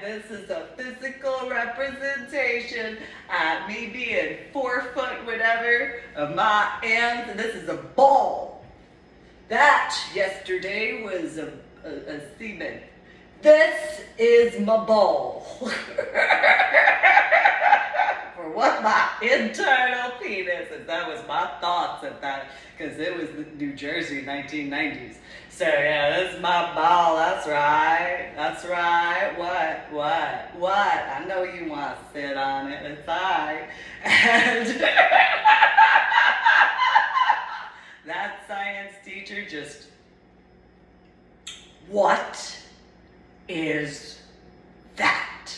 [SPEAKER 1] This is a physical representation at me being 4 foot whatever of my ends. This is a ball. That yesterday was a semen. This is my ball. For what my internal penis is. That was my thoughts at that, because it was New Jersey, 1990s. So yeah, this is my ball. That's right. That's right. What? I know you want to sit on it. It's alright. And that science teacher just, what is that?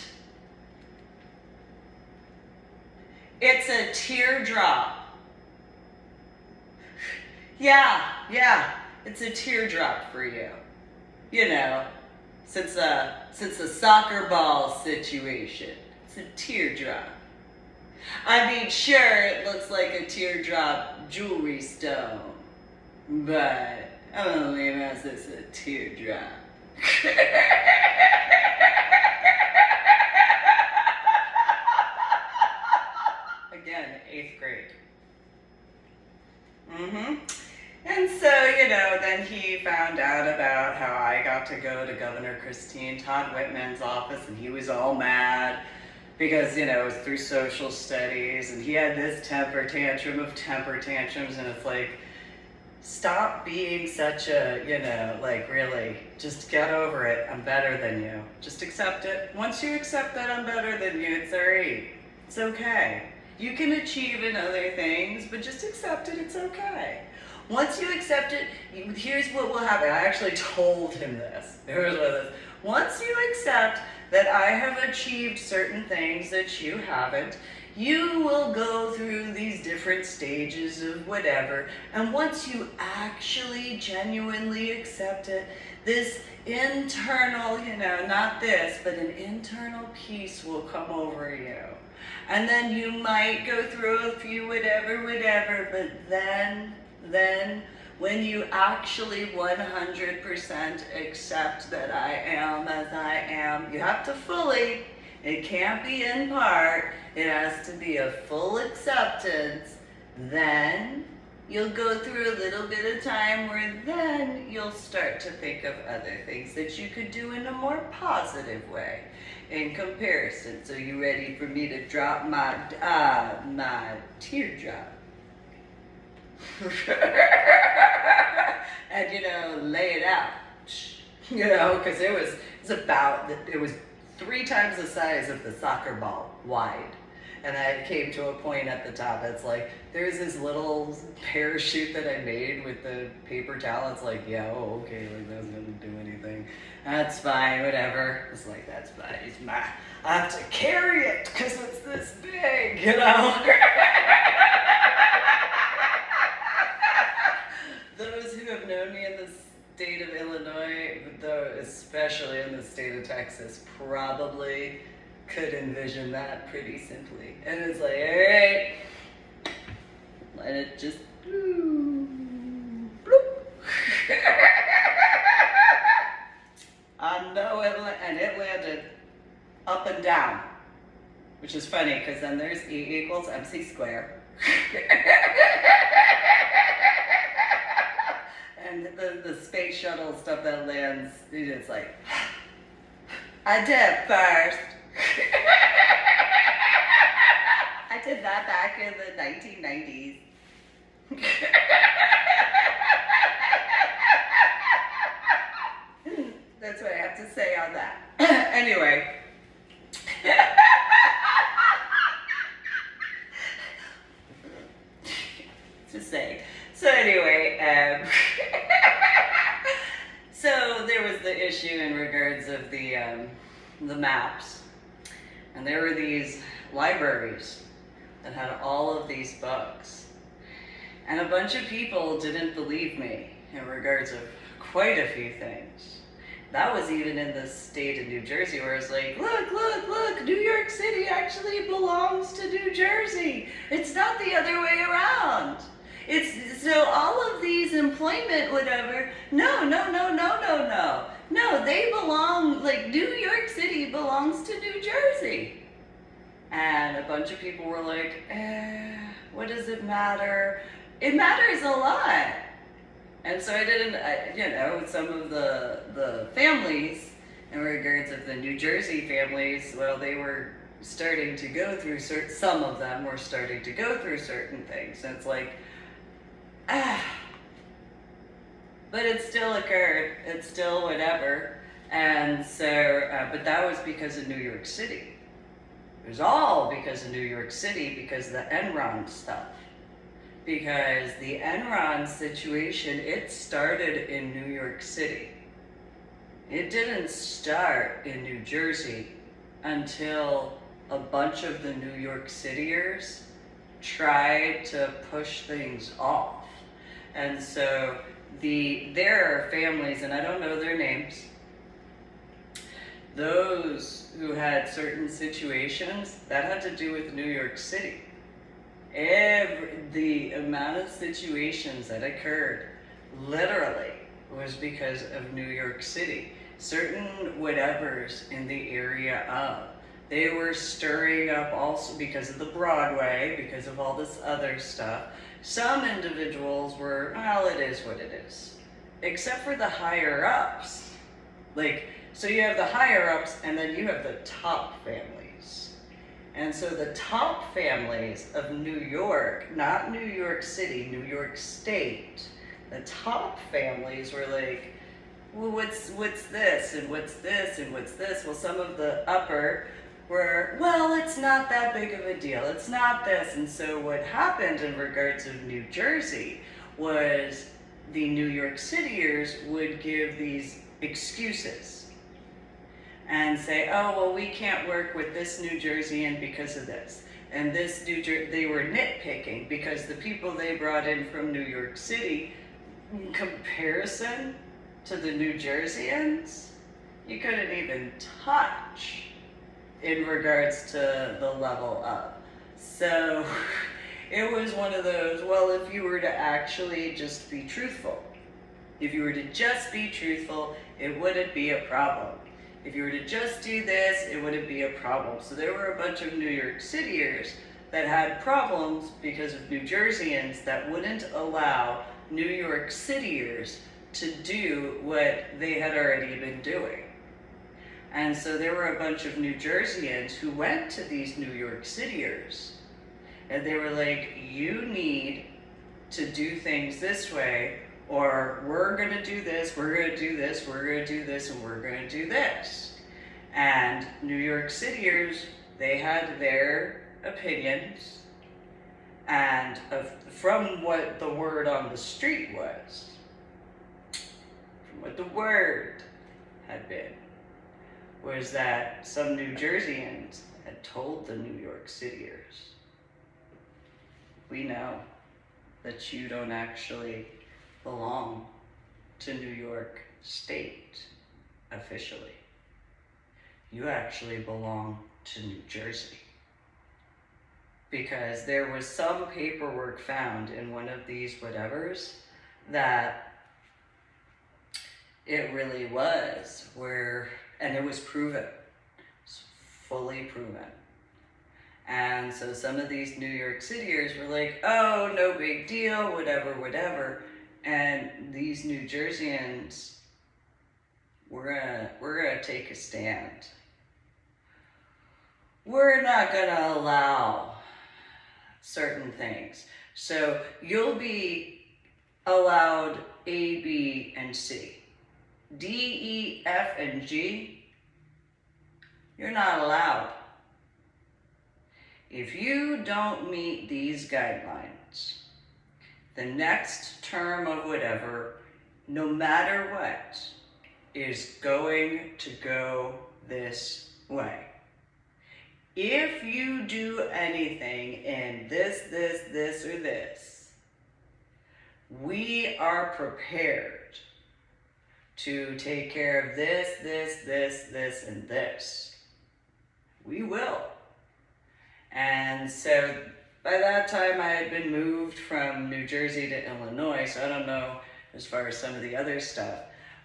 [SPEAKER 1] It's a teardrop. Yeah, it's a teardrop for you. Since a soccer ball situation, it's a teardrop. I mean, sure, it looks like a teardrop jewelry stone, but I don't believe it's a teardrop. Again, 8th grade. And so, then he found out about how I got to go to Governor Christine Todd Whitman's office, and he was all mad because, it was through social studies, and he had this temper tantrum of temper tantrums, and it's like, stop being such a, really, just get over it. I'm better than you. Just accept it. Once you accept that I'm better than you, it's alright. It's okay. You can achieve in other things, but just accept it. It's okay. Once you accept it, here's what will happen. I actually told him this. Here's what it is. Once you accept that I have achieved certain things that you haven't, you will go through these different stages of whatever. And once you actually genuinely accept it, this internal, not this, but an internal peace will come over you. And then you might go through a few whatever, but then when you actually 100% accept that I am as I am, you have to fully, it can't be in part, it has to be a full acceptance, then you'll go through a little bit of time where then you'll start to think of other things that you could do in a more positive way in comparison. So you ready for me to drop my teardrop? And lay it out. Because it was 3 times the size of the soccer ball wide. And I came to a point at the top. It's like, there's this little parachute that I made with the paper towel. It's like, yeah, okay, like that's gonna do anything. That's fine, whatever. It's like, that's fine. I have to carry it because it's this big, Those who have known me in the state of Illinois, though especially in the state of Texas, probably could envision that pretty simply. And it's like, alright, let it just bloop. I E equals MC squared. And the space shuttle stuff that lands, it's like, I did first. I did that back in the 1990s. That's what I have to say on that. Anyway. To say. So anyway, so there was the issue in regards of the maps, and there were these libraries that had all of these books, and a bunch of people didn't believe me in regards of quite a few things. That was even in the state of New Jersey, where it's like, look, New York City actually belongs to New Jersey. It's not the other way around. It's so all of these employment, whatever, no, they belong, like New York City belongs to New Jersey. And a bunch of people were like, what does it matter? It matters a lot. And so some of the families, in regards of the New Jersey families, well, they were starting to go through some of them were starting to go through certain things. And it's like, but it still occurred. It's still whatever. And so, but that was because of New York City. It was all because of New York City, because of the Enron stuff. Because the Enron situation, it started in New York City. It didn't start in New Jersey until a bunch of the New York Cityers tried to push things off. And so there are families, and I don't know their names, those who had certain situations that had to do with New York City. The amount of situations that occurred literally was because of New York City. Certain whatevers in the area of, they were stirring up also because of the Broadway, because of all this other stuff. Some individuals were, well, it is what it is. Except for the higher ups. So you have the higher ups, and then you have the top families. And so the top families of New York, not New York City, New York State, the top families were like, well, what's this, and what's this, and what's this? Well, some of the upper were, well, it's not that big of a deal. It's not this. And so what happened in regards of New Jersey was the New York Cityers would give these excuses and say, oh, well, we can't work with this New Jerseyan because of this. And this they were nitpicking because the people they brought in from New York City, in comparison to the New Jerseyans, you couldn't even touch in regards to the level up. So it was one of those, well, if you were to actually just be truthful, if you were to just be truthful, it wouldn't be a problem. If you were to just do this, it wouldn't be a problem. So there were a bunch of New York Cityers that had problems because of New Jerseyans that wouldn't allow New York Cityers to do what they had already been doing. And so there were a bunch of New Jerseyans who went to these New York Cityers, and they were like, you need to do things this way, or we're going to do this, we're going to do this, we're going to do this, and we're going to do this. And New York Cityers, they had their opinions, and from what the word on the street was, from what the word had been, was that some New Jerseyans had told the New York Cityers, we know that you don't actually belong to New York State officially. You actually belong to New Jersey. Because there was some paperwork found in one of these whatevers that it really was and it was proven. It's fully proven. And so some of these New York Cityers were like, oh, no big deal, whatever, whatever. And these New Jerseyans, we're gonna take a stand. We're not gonna allow certain things. So you'll be allowed A, B, and C. D, E, F, and G, you're not allowed. If you don't meet these guidelines, the next term of whatever, no matter what, is going to go this way. If you do anything in this, or this, we are prepared to take care of this, and this. We will. And so by that time I had been moved from New Jersey to Illinois, so I don't know as far as some of the other stuff,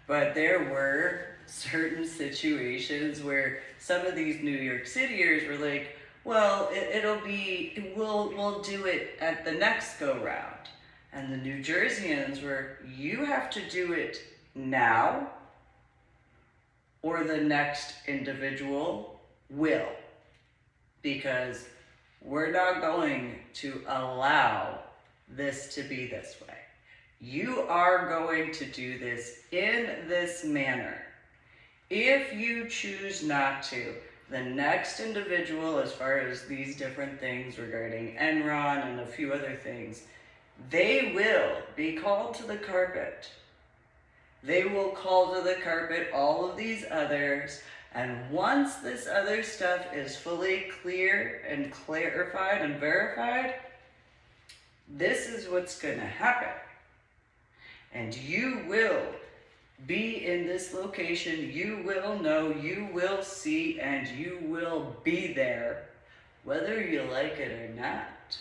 [SPEAKER 1] but there were certain situations where some of these New York Cityers were like, well, we'll do it at the next go round. And the New Jerseyans were, you have to do it now, or the next individual will, because we're not going to allow this to be this way. You are going to do this in this manner. If you choose not to, the next individual, as far as these different things regarding Enron and a few other things, they will be called to the carpet. They will call to the carpet all of these others, and once this other stuff is fully clear and clarified and verified, this is what's going to happen. And you will be in this location, you will know, you will see, and you will be there, whether you like it or not.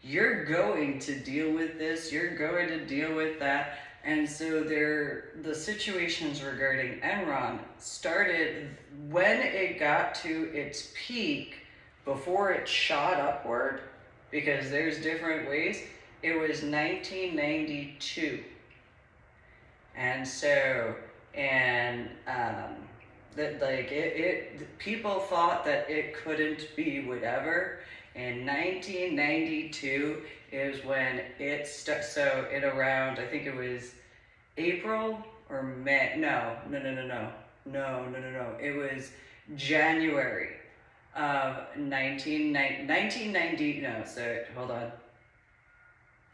[SPEAKER 1] You're going to deal with this, you're going to deal with that. And so the situations regarding Enron started when it got to its peak, before it shot upward, because there's different ways. It was 1992. And so, people thought that it couldn't be whatever. In 1992 is when it so in around, I think it was April or May, no. It was January of 1990, hold on.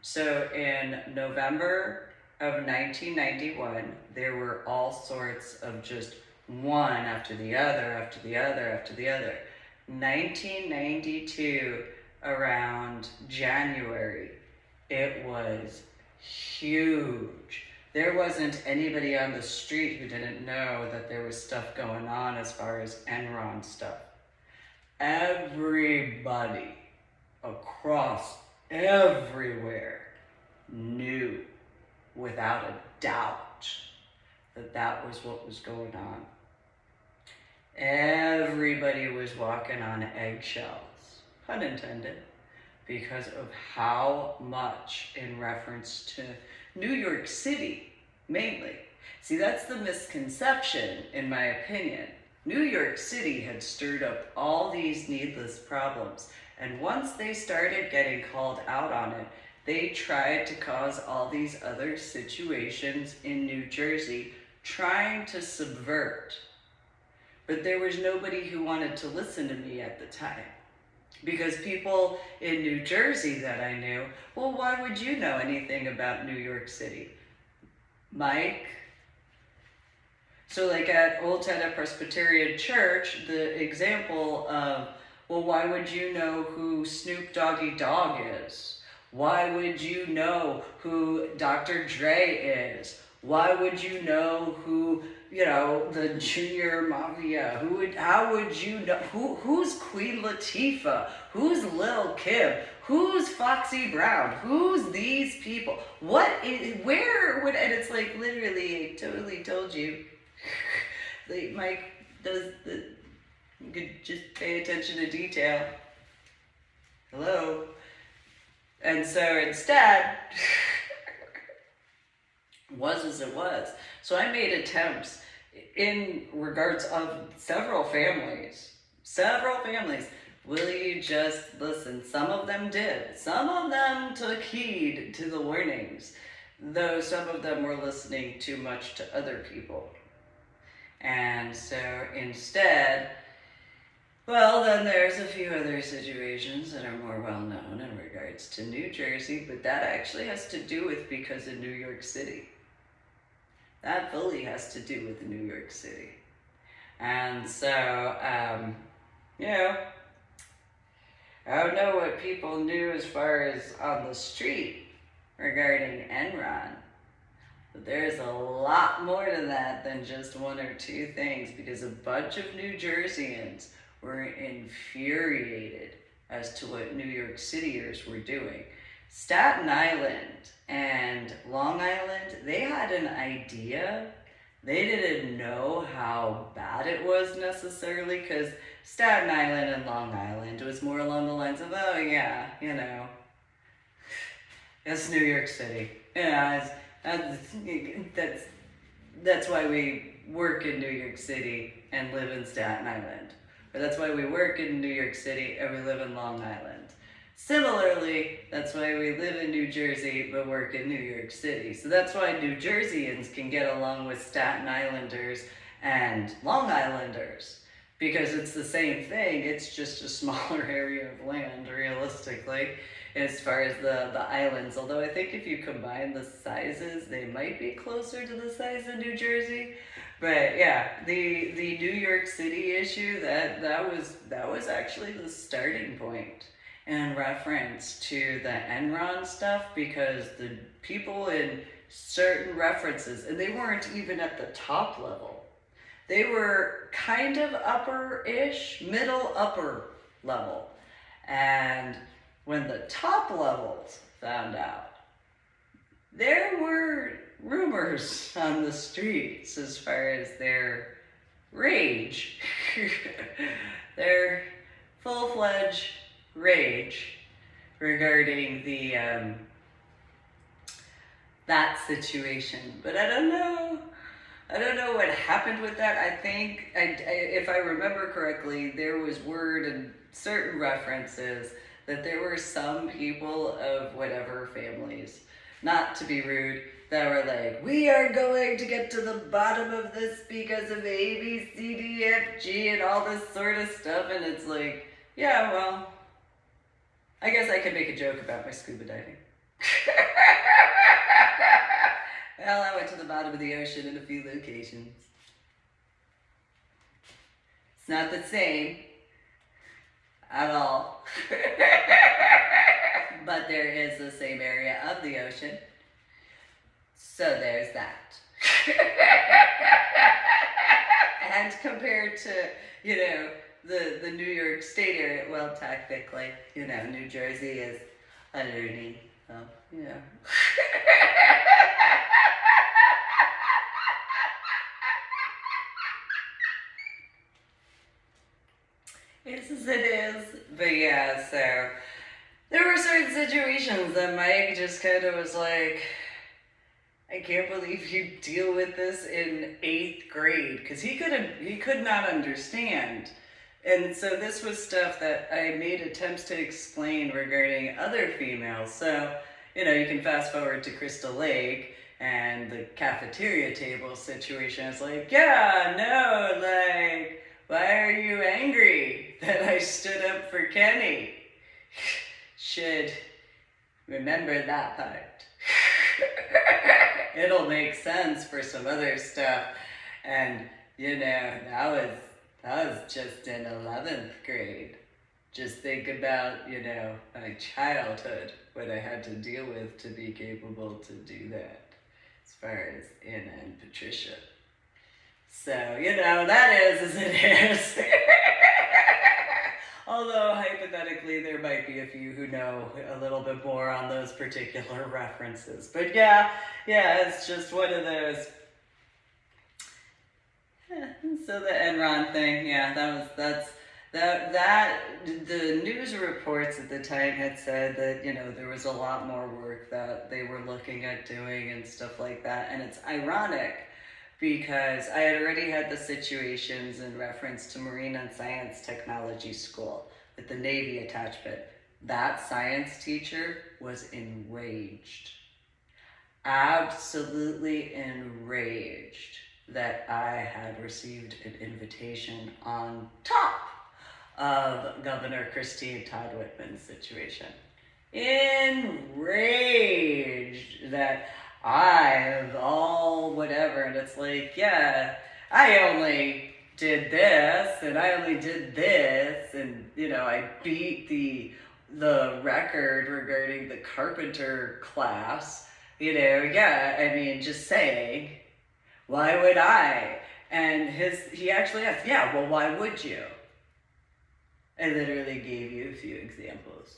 [SPEAKER 1] So in November of 1991, there were all sorts of just one after the other, after the other, after the other. 1992, around January, it was huge. There wasn't anybody on the street who didn't know that there was stuff going on as far as Enron stuff. Everybody across everywhere knew without a doubt that that was what was going on. Everybody was walking on eggshells, pun intended, because of how much in reference to New York City, mainly. See, that's the misconception, in my opinion. New York City had stirred up all these needless problems, and once they started getting called out on it, they tried to cause all these other situations in New Jersey, trying to subvert. But there was nobody who wanted to listen to me at the time. Because people in New Jersey that I knew, well, why would you know anything about New York City? Mike? So like at Old Tana Presbyterian Church, the example of, well, why would you know who Snoop Doggy Dogg is? Why would you know who Dr. Dre is? Why would you know who, the Junior Mafia? How would you know? Who's Queen Latifah? Who's Lil Kim? Who's Foxy Brown? Who's these people? And it's like, literally, I totally told you. Like, Mike does You could just pay attention to detail. Hello? And so instead, was as it was. So I made attempts in regards of several families. Will you just listen? Some of them did. Some of them took heed to the warnings, though some of them were listening too much to other people. And so instead, well, then there's a few other situations that are more well known in regards to New Jersey, but that actually has to do with because of New York City. That fully has to do with New York City. And so, you know, I don't know what people knew as far as on the street regarding Enron. But there's a lot more to that than just one or two things, because a bunch of New Jerseyans were infuriated as to what New York Cityers were doing. Staten Island and Long Island, they had an idea. They didn't know how bad it was necessarily, because Staten Island and Long Island was more along the lines of, oh yeah, you know, it's New York City. Yeah, that's why we work in New York City and live in Staten Island. Or that's why we work in New York City and we live in Long Island. Similarly, that's why we live in New Jersey but work in New York City. So that's why New Jerseyans can get along with Staten Islanders and Long Islanders, because it's the same thing. It's just a smaller area of land, realistically, as far as the islands. Although I think if you combine the sizes, they might be closer to the size of New Jersey. But yeah, the New York City issue, that was actually the starting point in reference to the Enron stuff, because the people in certain references, and they weren't even at the top level, they were kind of upper-ish, middle upper level. And when the top levels found out, there were rumors on the streets as far as their rage, their full-fledged rage regarding the that situation. But I don't know what happened with that. I think, if I remember correctly, there was word and certain references that there were some people of whatever families, not to be rude, that were like, we are going to get to the bottom of this because of A, B, C, D, F, G, and all this sort of stuff. And it's like, yeah, well, I guess I could make a joke about my scuba diving. Well, I went to the bottom of the ocean in a few locations. It's not the same at all. But there is the same area of the ocean. So there's that. And compared to, you know, the New York State area, well, technically, you know, New Jersey is underneath, so, you know. It's as it is. But yeah, so there were certain situations that Mike just kind of was like, I can't believe you deal with this in 8th grade, because he could not understand. And so this was stuff that I made attempts to explain regarding other females. So, you know, you can fast forward to Crystal Lake and the cafeteria table situation. It's like, yeah, no, like, why are you angry that I stood up for Kenny? Should remember that part. It'll make sense for some other stuff. And, you know, that was just in 11th grade. Just think about, you know, my childhood, what I had to deal with to be capable to do that, as far as Anna and Patricia. So, you know, that is as it is. Although, hypothetically, there might be a few who know a little bit more on those particular references. But yeah, it's just one of those. So the Enron thing, yeah, the news reports at the time had said that, there was a lot more work that they were looking at doing and stuff like that. And it's ironic because I had already had the situations in reference to Marine and Science Technology School with the Navy attachment. That science teacher was enraged, absolutely enraged that I had received an invitation on top of Governor Christine Todd Whitman's situation. Enraged that I have all whatever, and it's like, yeah, I only did this, and I only did this, and I beat the record regarding the carpenter class. Yeah, I mean, just saying, why would I? And he actually asked, yeah, well, why would you? I literally gave you a few examples.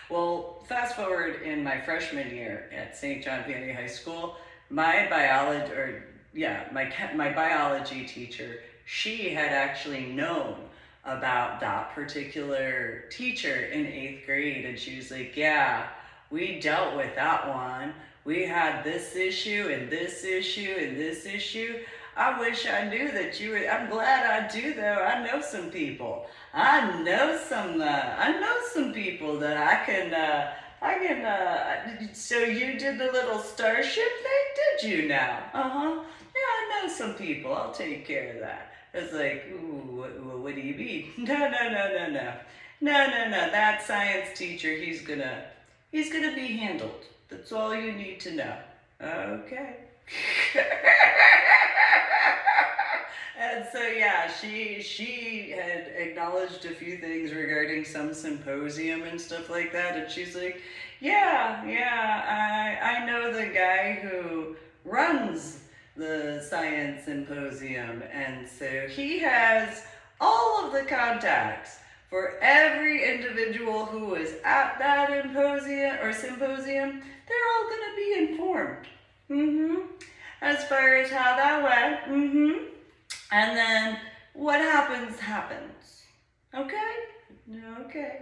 [SPEAKER 1] Well, fast forward in my freshman year at St. John Vianney High School, my biology teacher, she had actually known about that particular teacher in 8th grade, and she was like, yeah, we dealt with that one. We had this issue and this issue and this issue. I wish I knew that you were. I'm glad I do, though. I know some people. I know some people that I can. So you did the little starship thing, did you? Now, Yeah, I know some people. I'll take care of that. It's like, ooh, what do you mean? No. That science teacher, he's gonna be handled. That's all you need to know. Okay. And so, yeah, she had acknowledged a few things regarding some symposium and stuff like that, and she's like, yeah, I know the guy who runs the science symposium, and so he has all of the contacts for every individual who was at that symposium. They're all going to be informed. As far as how that went. And then what happens. Okay? Okay.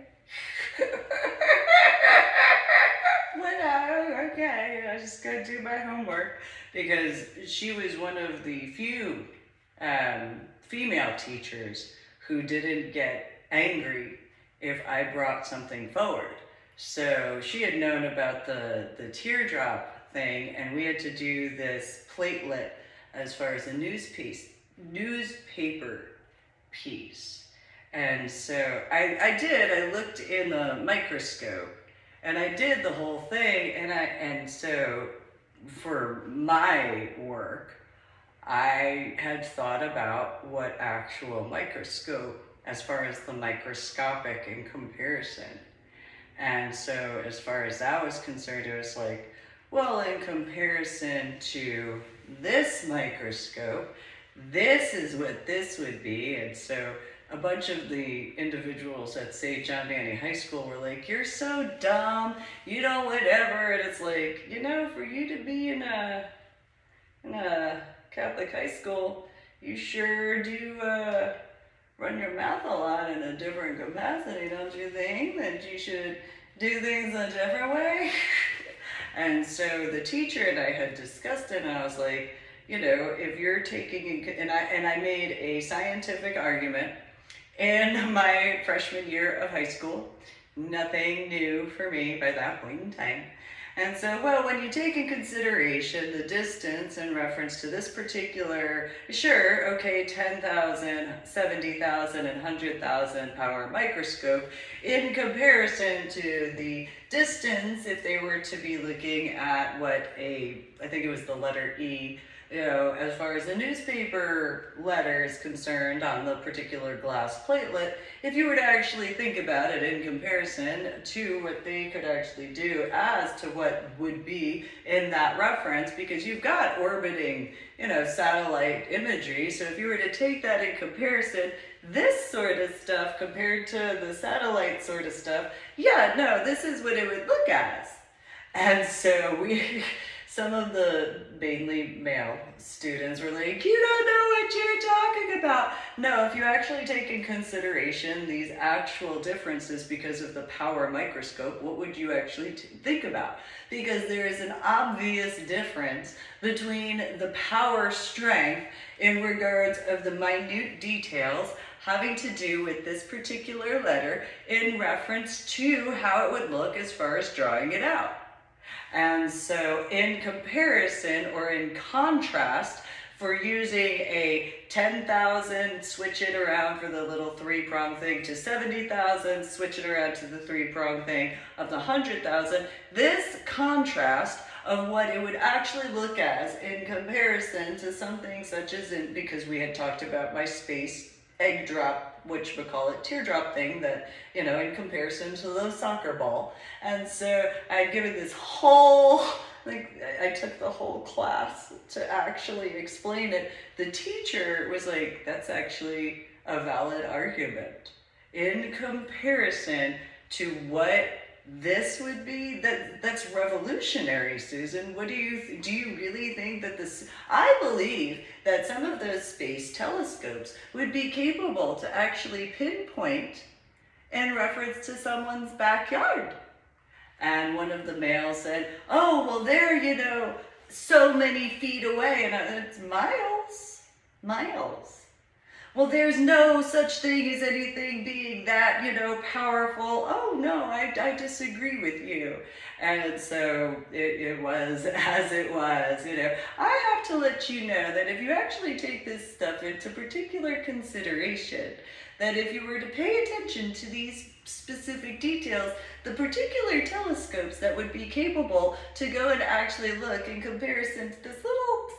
[SPEAKER 1] Okay, I just gotta do my homework, because she was one of the few female teachers who didn't get angry if I brought something forward. So she had known about the teardrop thing, and we had to do this platelet as far as a newspaper piece. And so I looked in the microscope, and I did the whole thing, and so for my work, I had thought about what actual microscope, as far as the microscopic in comparison. And so as far as that was concerned, it was like, well, in comparison to this microscope, this is what this would be. And so a bunch of the individuals at St. John Vianney High School were like, you're so dumb, you know, whatever. And it's like, for you to be in a Catholic high school, you sure do run your mouth a lot in a different capacity, don't you think? That you should do things a different way? And so the teacher and I had discussed it, and I was like, if you're taking, and I made a scientific argument in my freshman year of high school. Nothing new for me by that point in time. And so, well, when you take in consideration the distance in reference to this particular, 10,000, 70,000, and 100,000 power microscope, in comparison to the distance, if they were to be looking at I think it was the letter E, as far as the newspaper letter is concerned on the particular glass platelet, if you were to actually think about it in comparison to what they could actually do as to what would be in that reference, because you've got orbiting, satellite imagery. So if you were to take that in comparison, this sort of stuff compared to the satellite sort of stuff, this is what it would look as. And so some of the mainly male students were like, you don't know what you're talking about. No, if you actually take in consideration these actual differences because of the power microscope, what would you actually think about? Because there is an obvious difference between the power strength in regards of the minute details having to do with this particular letter in reference to how it would look as far as drawing it out. And so in comparison or in contrast, for using a 10,000, switch it around for the little 3-prong thing to 70,000, switch it around to the 3-prong thing of the 100,000, this contrast of what it would actually look as in comparison to something such as because we had talked about my space egg drop, whatchamacallit, teardrop thing that, in comparison to the soccer ball. And so I'd given this whole, I took the whole class to actually explain it. The teacher was like, that's actually a valid argument. In comparison to what this would be, that's revolutionary, Susan. What do you really think that this, I believe that some of those space telescopes would be capable to actually pinpoint in reference to someone's backyard. And one of the males said, oh, well, they're, so many feet away. And it's miles. Well, there's no such thing as anything being that, powerful. Oh, no, I disagree with you. And so it was as it was, I have to let you know that if you actually take this stuff into particular consideration, that if you were to pay attention to these specific details, the particular telescopes that would be capable to go and actually look in comparison to this little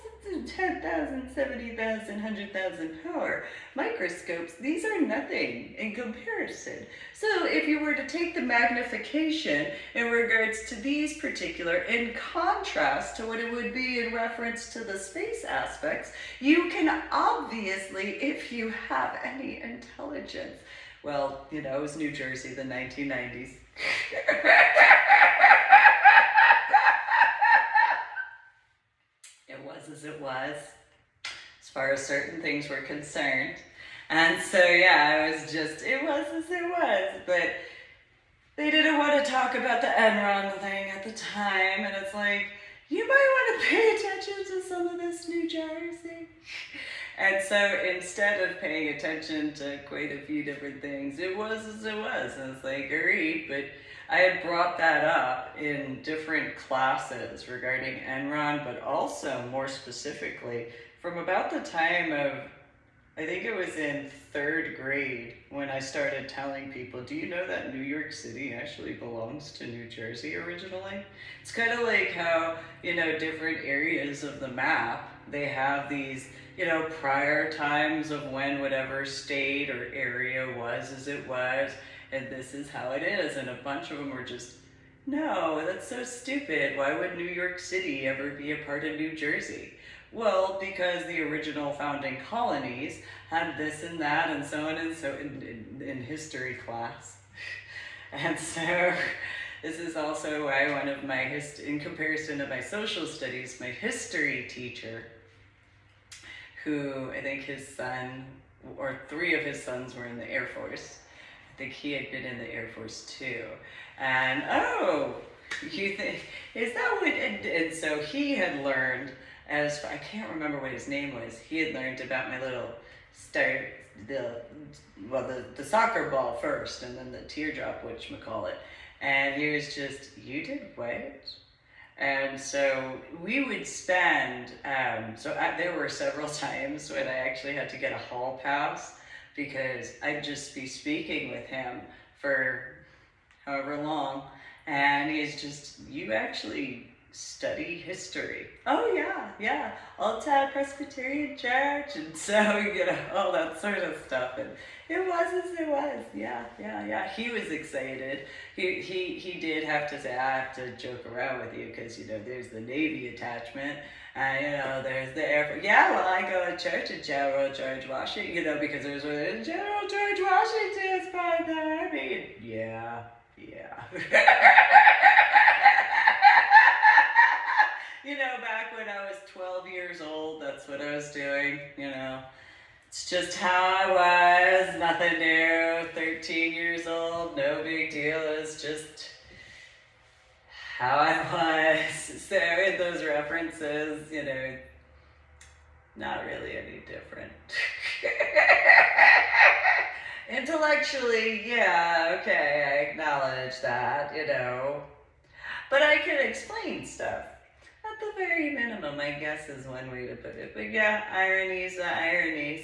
[SPEAKER 1] 10,000, 70,000, 100,000 power microscopes, these are nothing in comparison. So if you were to take the magnification in regards to these particular, in contrast to what it would be in reference to the space aspects, you can obviously, if you have any intelligence, well, it was New Jersey, the 1990s. It was as it was, as far as certain things were concerned. And so, yeah, it was as it was. But they didn't want to talk about the Enron thing at the time. And it's like, you might want to pay attention to some of this New Jersey. And so instead of paying attention to quite a few different things, it was as it was. And it's like, all right, but I had brought that up in different classes regarding Enron, but also more specifically from about the time of, I think it was in 3rd grade when I started telling people, do you know that New York City actually belongs to New Jersey originally? It's kind of like how, different areas of the map, they have these, prior times of when whatever state or area was as it was, and this is how it is. And a bunch of them were just, no, that's so stupid. Why would New York City ever be a part of New Jersey? Well, because the original founding colonies had this and that and so on and so in history class. And so this is also why one of my, in comparison to my social studies, my history teacher, who I think his son, or 3 of his sons were in the Air Force. I think he had been in the Air Force too. And, you think, is that what, and so he had learned, I can't remember what his name was, he had learned about my little the soccer ball first, and then the teardrop, whatchamacallit. And he was just, you did what? And so we would spend, there were several times when I actually had to get a hall pass because I'd just be speaking with him for however long, and he's just, you actually study history. Oh yeah, Old-Town Presbyterian Church, and so, all that sort of stuff, and it was as it was, yeah. He was excited. He did have to say, I have to joke around with you, because, there's the Navy attachment, and, there's the Air Force. Yeah, well, I go to church at General George Washington, because there's General George Washington's part of the Army. Yeah. doing, you know. It's just how I was, nothing new, 13 years old, no big deal, it's just how I was. So in those references, you know, not really any different. Intellectually, yeah, okay, I acknowledge that, you know. But I can explain stuff. At the very minimum, I guess is one way to put it. But yeah, ironies,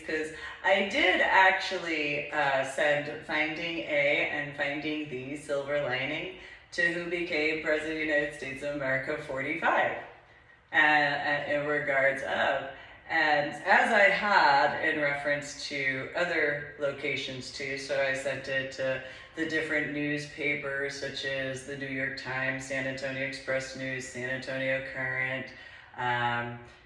[SPEAKER 1] because I did actually send Finding A and Finding the Silver Lining to who became President of the United States of America 45. And in regards of, and as I had in reference to other locations too, so I sent it to the different newspapers such as the New York Times, San Antonio Express News, San Antonio Current,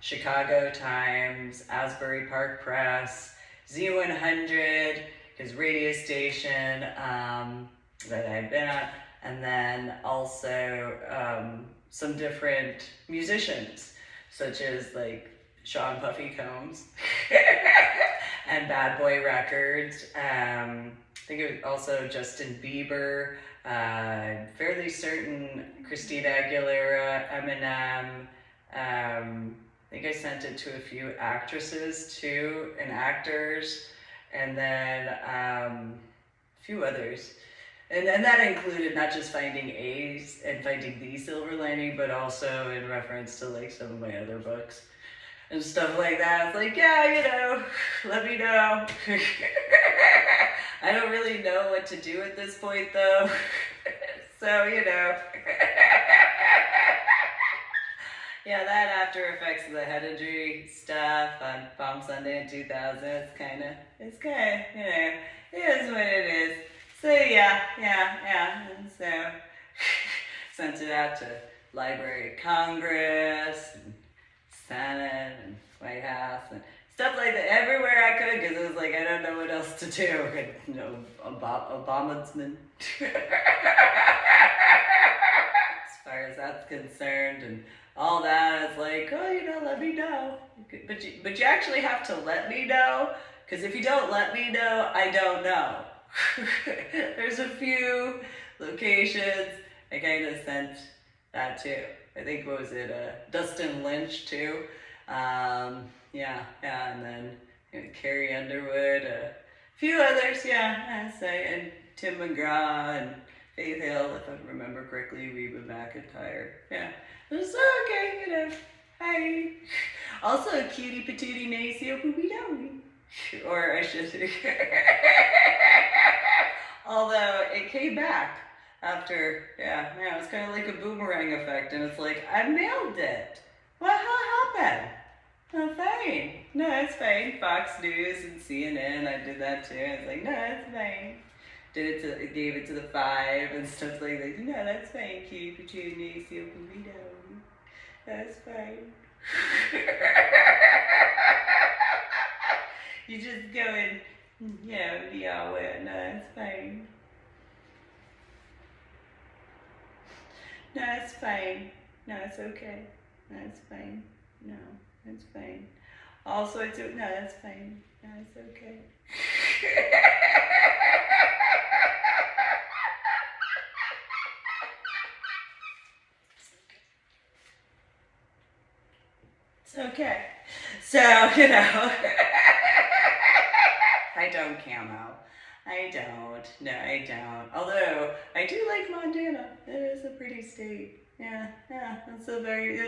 [SPEAKER 1] Chicago Times, Asbury Park Press, Z100, his radio station that I've been at, and then also some different musicians such as like Sean Puffy Combs and Bad Boy Records. I think it was also Justin Bieber, fairly certain Christina Aguilera, Eminem. I think I sent it to a few actresses too, and actors, and then a few others. And that included not just Finding A's and Finding the Silver Lining, but also in reference to like some of my other books and stuff like that. It's like, yeah, you know, let me know. I don't really know what to do at this point though. So, you know. Yeah, that After Effects of the Head Injury stuff on Palm Sunday in 2000, it's kind of, you know, it is what it is. So yeah, and so sent it out to Library of Congress, and Senate, and White House, and stuff like that, everywhere I could, because it was like, I don't know what else to do. You know, Obamadsman, as far as that's concerned, and all that. It's like, oh, you know, let me know. But you actually have to let me know, because if you don't let me know, I don't know. There's a few locations I kind of sent that to. I think, what was it, Dustin Lynch too. Yeah, and then Carrie Underwood, a few others, yeah, I say, and Tim McGraw and Faith Hill, if I remember correctly, Reba McEntire. Yeah, it was okay, you know. Hi. Also, Cutie Patootie Nacio Poopy Downy. Or I should say, although it came back after, yeah, it was kind of like a boomerang effect, and it's like, I nailed it. What happened? Oh, fine. No, it's fine. Fox News and CNN, I did that too. I was like, no, it's fine. Gave it to the 5 and stuff like that. No, that's fine. Cutie Patootie Nacio Poopy Downy. That's fine. You just go and, you know, be all wet. No, it's fine. No, it's fine. No, it's okay. No, it's fine. No, it's fine. Also, no, that's fine. No, it's okay. It's okay. So, you know. I don't camo. I don't. No, I don't. Although, I do like Montana. It is a pretty state. Yeah. It's a very,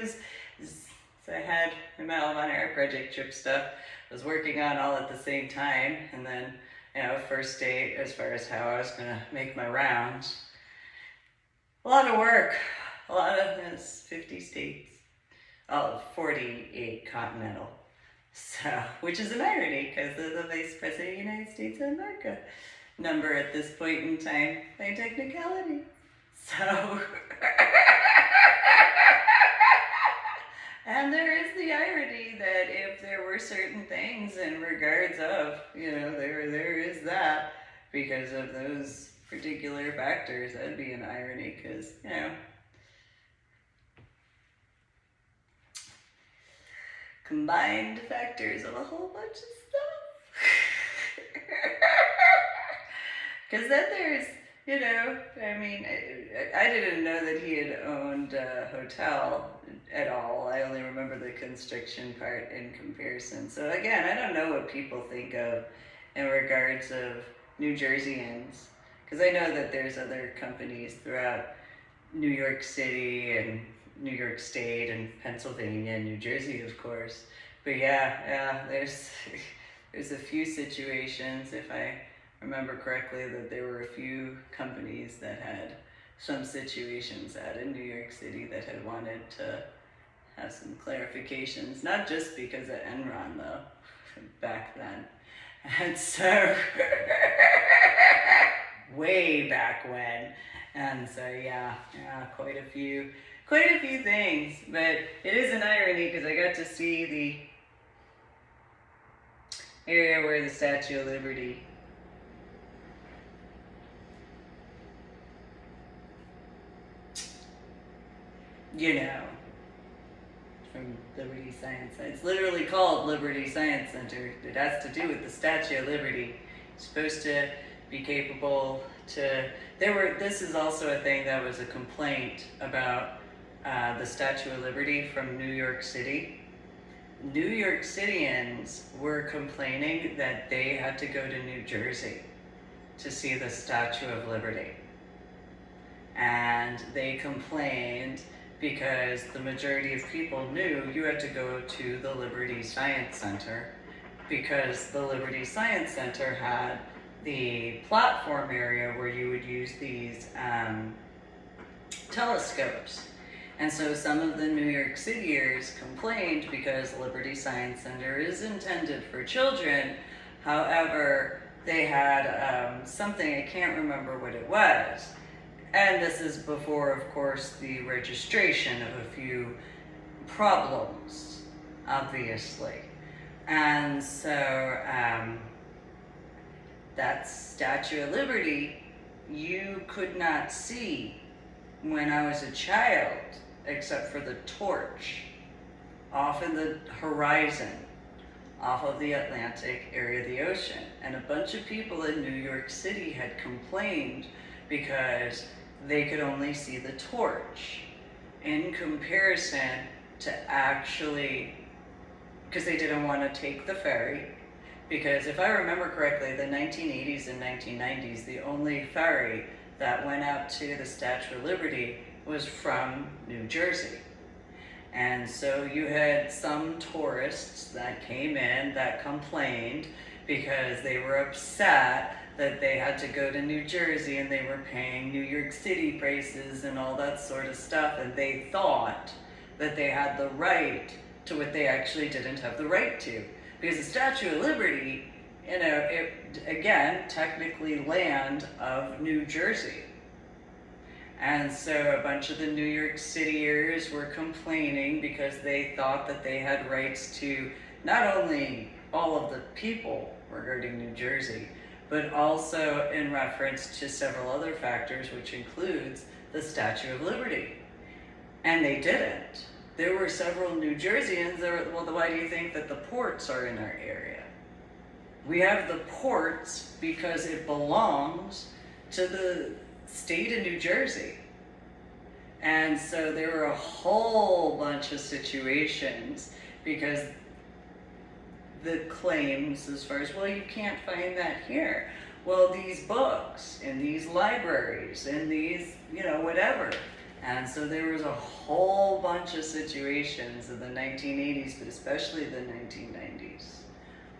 [SPEAKER 1] so I had my Medal of Honor project trip stuff. I was working on all at the same time. And then, you know, first date as far as how I was going to make my rounds. A lot of work. A lot of this, 50 states. Oh, 48 continental. So, which is an irony because of the Vice President of the United States of America number at this point in time by technicality. So, and there is the irony that if there were certain things in regards of, you know, there is that because of those particular factors, that'd be an irony because, you know, combined factors of a whole bunch of stuff. Because then there's, I mean, I didn't know that he had owned a hotel at all. I only remember the construction part in comparison. So again, I don't know what people think of in regards of New Jerseyans. Because I know that there's other companies throughout New York City and New York State and Pennsylvania and New Jersey, of course. But yeah, there's a few situations, if I remember correctly, that there were a few companies that had some situations out in New York City that had wanted to have some clarifications, not just because of Enron though, back then. And so, way back when. And so yeah, quite a few things. But it is an irony because I got to see the area where the Statue of Liberty from Liberty Science. It's literally called Liberty Science Center. It has to do with the Statue of Liberty. It's supposed to be capable to... This is also a thing that was a complaint about the Statue of Liberty from New York City. New York Cityans were complaining that they had to go to New Jersey to see the Statue of Liberty. And they complained because the majority of people knew you had to go to the Liberty Science Center because the Liberty Science Center had the platform area where you would use these telescopes. And so some of the New York Cityers complained because Liberty Science Center is intended for children. However, they had something, I can't remember what it was. And this is before, of course, the registration of a few problems, obviously. And so that Statue of Liberty, you could not see when I was a child, except for the torch off in the horizon, off of the Atlantic area of the ocean. And a bunch of people in New York City had complained because they could only see the torch in comparison to actually, because they didn't want to take the ferry. Because if I remember correctly, the 1980s and 1990s, the only ferry that went out to the Statue of Liberty was from New Jersey. And so you had some tourists that came in that complained because they were upset that they had to go to New Jersey and they were paying New York City prices and all that sort of stuff, and they thought that they had the right to what they actually didn't have the right to. Because the Statue of Liberty, again, technically land of New Jersey. And so a bunch of the New York Cityers were complaining because they thought that they had rights to not only all of the people regarding New Jersey, but also in reference to several other factors, which includes the Statue of Liberty. And they didn't. There were several New Jerseyans that were, well, why do you think that the ports are in our area? We have the ports because it belongs to the state of New Jersey. And so there were a whole bunch of situations because the claims as far as, well, you can't find that here. Well, these books in these libraries and these, whatever. And so there was a whole bunch of situations in the 1980s, but especially the 1990s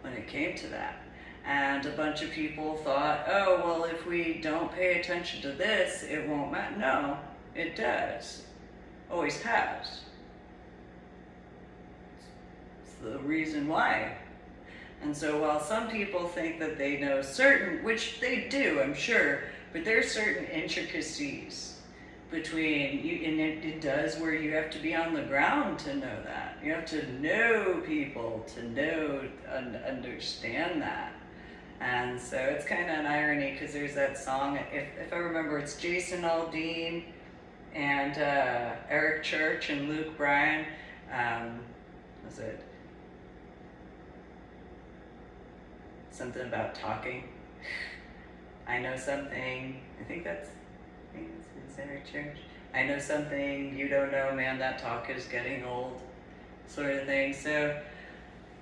[SPEAKER 1] when it came to that. And a bunch of people thought, oh, well, if we don't pay attention to this, it won't matter. No, it does. Always has. It's the reason why. And so while some people think that they know certain, which they do, I'm sure, but there's certain intricacies between you, and it does where you have to be on the ground to know that. You have to know people to know and understand that. And so it's kind of an irony because there's that song, if I remember, it's Jason Aldean and Eric Church and Luke Bryan. Was it something about talking. I know something, I think it's in our church. I know something you don't know, man, that talk is getting old, sort of thing. So,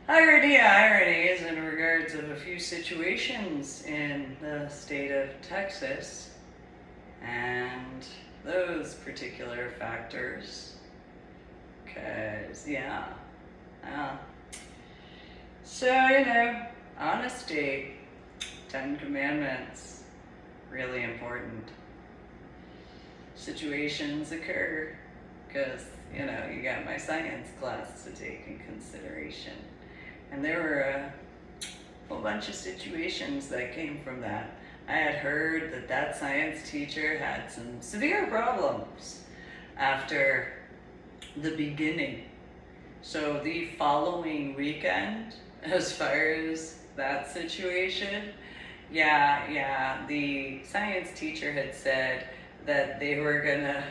[SPEAKER 1] ironies in regards of a few situations in the state of Texas and those particular factors. Because, yeah. So, honesty, 10 Commandments, really important. Situations occur because, you got my science class to take in consideration. And there were a whole bunch of situations that came from that. I had heard that science teacher had some severe problems after the beginning. So the following weekend, as far as that situation, the science teacher had said that they were gonna,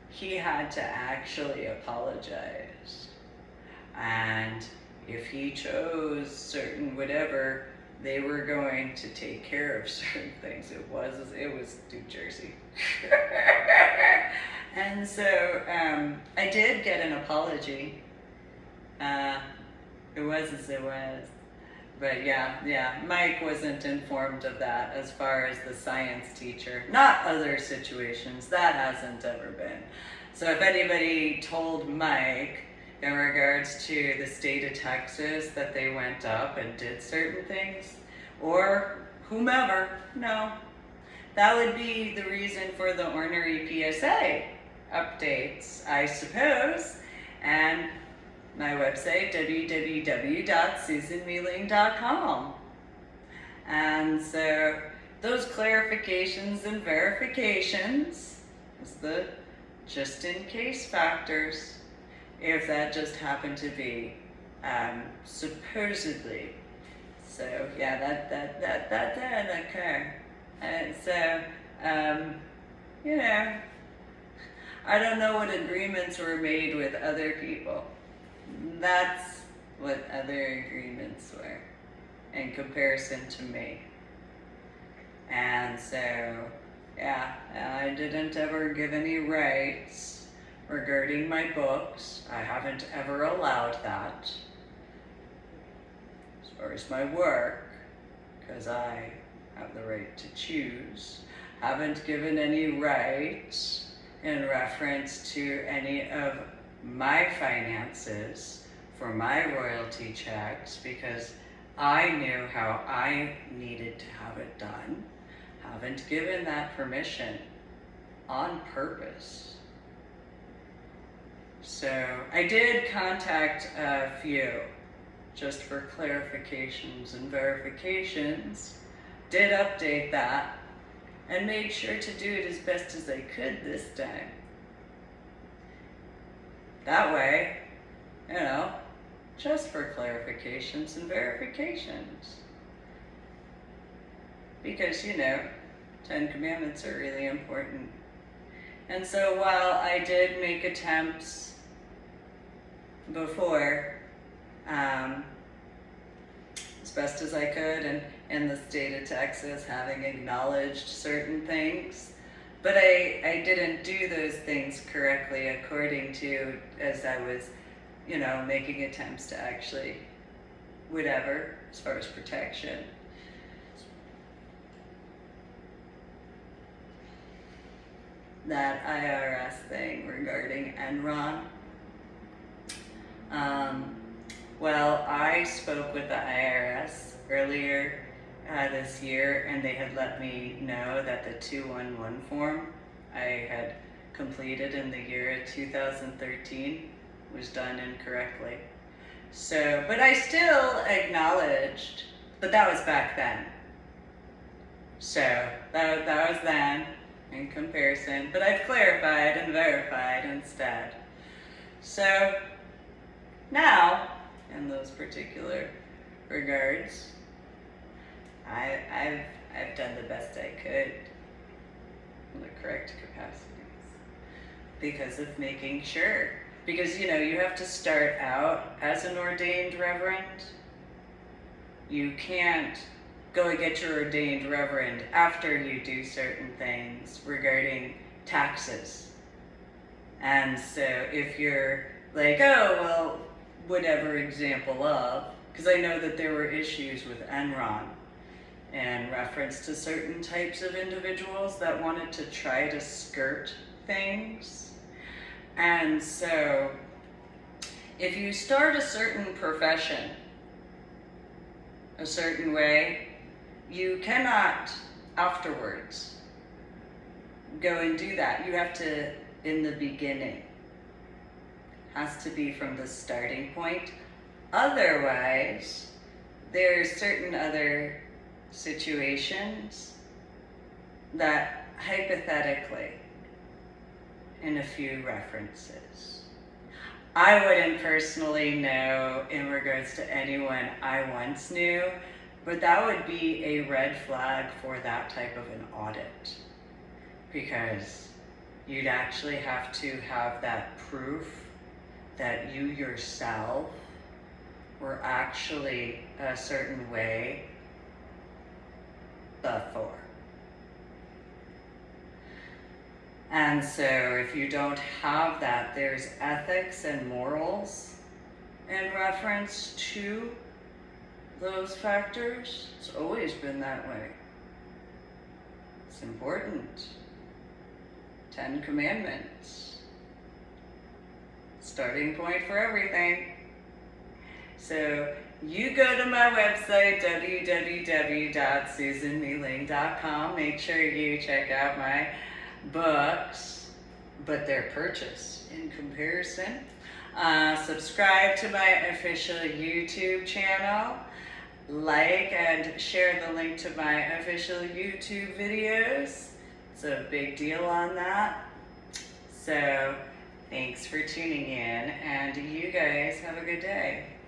[SPEAKER 1] he had to actually apologize. And if he chose certain whatever, they were going to take care of certain things. It was New Jersey. And so I did get an apology. It was as it was. But yeah, Mike wasn't informed of that as far as the science teacher. Not other situations, that hasn't ever been. So if anybody told Mike in regards to the state of Texas that they went up and did certain things, or whomever, no. That would be the reason for the ornery PSA updates, I suppose. And my website, www.susanmealing.com. And so those clarifications and verifications is the just in case factors, if that just happened to be supposedly. So yeah, that did occur. And so, I don't know what agreements were made with other people. That's what other agreements were in comparison to me. And so, yeah, I didn't ever give any rights regarding my books. I haven't ever allowed that. As far as my work, because I have the right to choose, haven't given any rights in reference to any of my finances for my royalty checks, because I knew how I needed to have it done. Haven't given that permission on purpose. So I did contact a few just for clarifications and verifications, did update that, and made sure to do it as best as I could this time. That way, just for clarifications and verifications. Because, 10 Commandments are really important. And so while I did make attempts before, as best as I could, and in the state of Texas, having acknowledged certain things, but I didn't do those things correctly according to, as I was, making attempts to actually, whatever, as far as protection. That IRS thing regarding Enron. Well, I spoke with the IRS earlier this year, and they had let me know that the 211 form I had completed in the year 2013 was done incorrectly. So, but I still acknowledged, but that was back then. So, that was then in comparison, but I've clarified and verified instead. So, now, in those particular regards, I've done the best I could in the correct capacities because of making sure. Because, you have to start out as an ordained reverend, You can't go and get your ordained reverend after you do certain things regarding taxes. And so if you're like, oh, well, whatever example of, because I know that there were issues with Enron in reference to certain types of individuals that wanted to try to skirt things. And so if you start a certain profession a certain way, you cannot afterwards go and do that. You have to, in the beginning, has to be from the starting point. Otherwise, there's certain other situations that hypothetically, in a few references, I wouldn't personally know in regards to anyone I once knew, but that would be a red flag for that type of an audit, because you'd actually have to have that proof that you yourself were actually a certain way before. And so if you don't have that, there's ethics and morals in reference to those factors. It's always been that way. It's important. 10 Commandments. Starting point for everything. So you go to my website, www.susanmealing.com. Make sure you check out my books, but they're purchased in comparison. Subscribe to my official YouTube channel. Like and share the link to my official YouTube videos. It's a big deal on that. So thanks for tuning in, and you guys have a good day.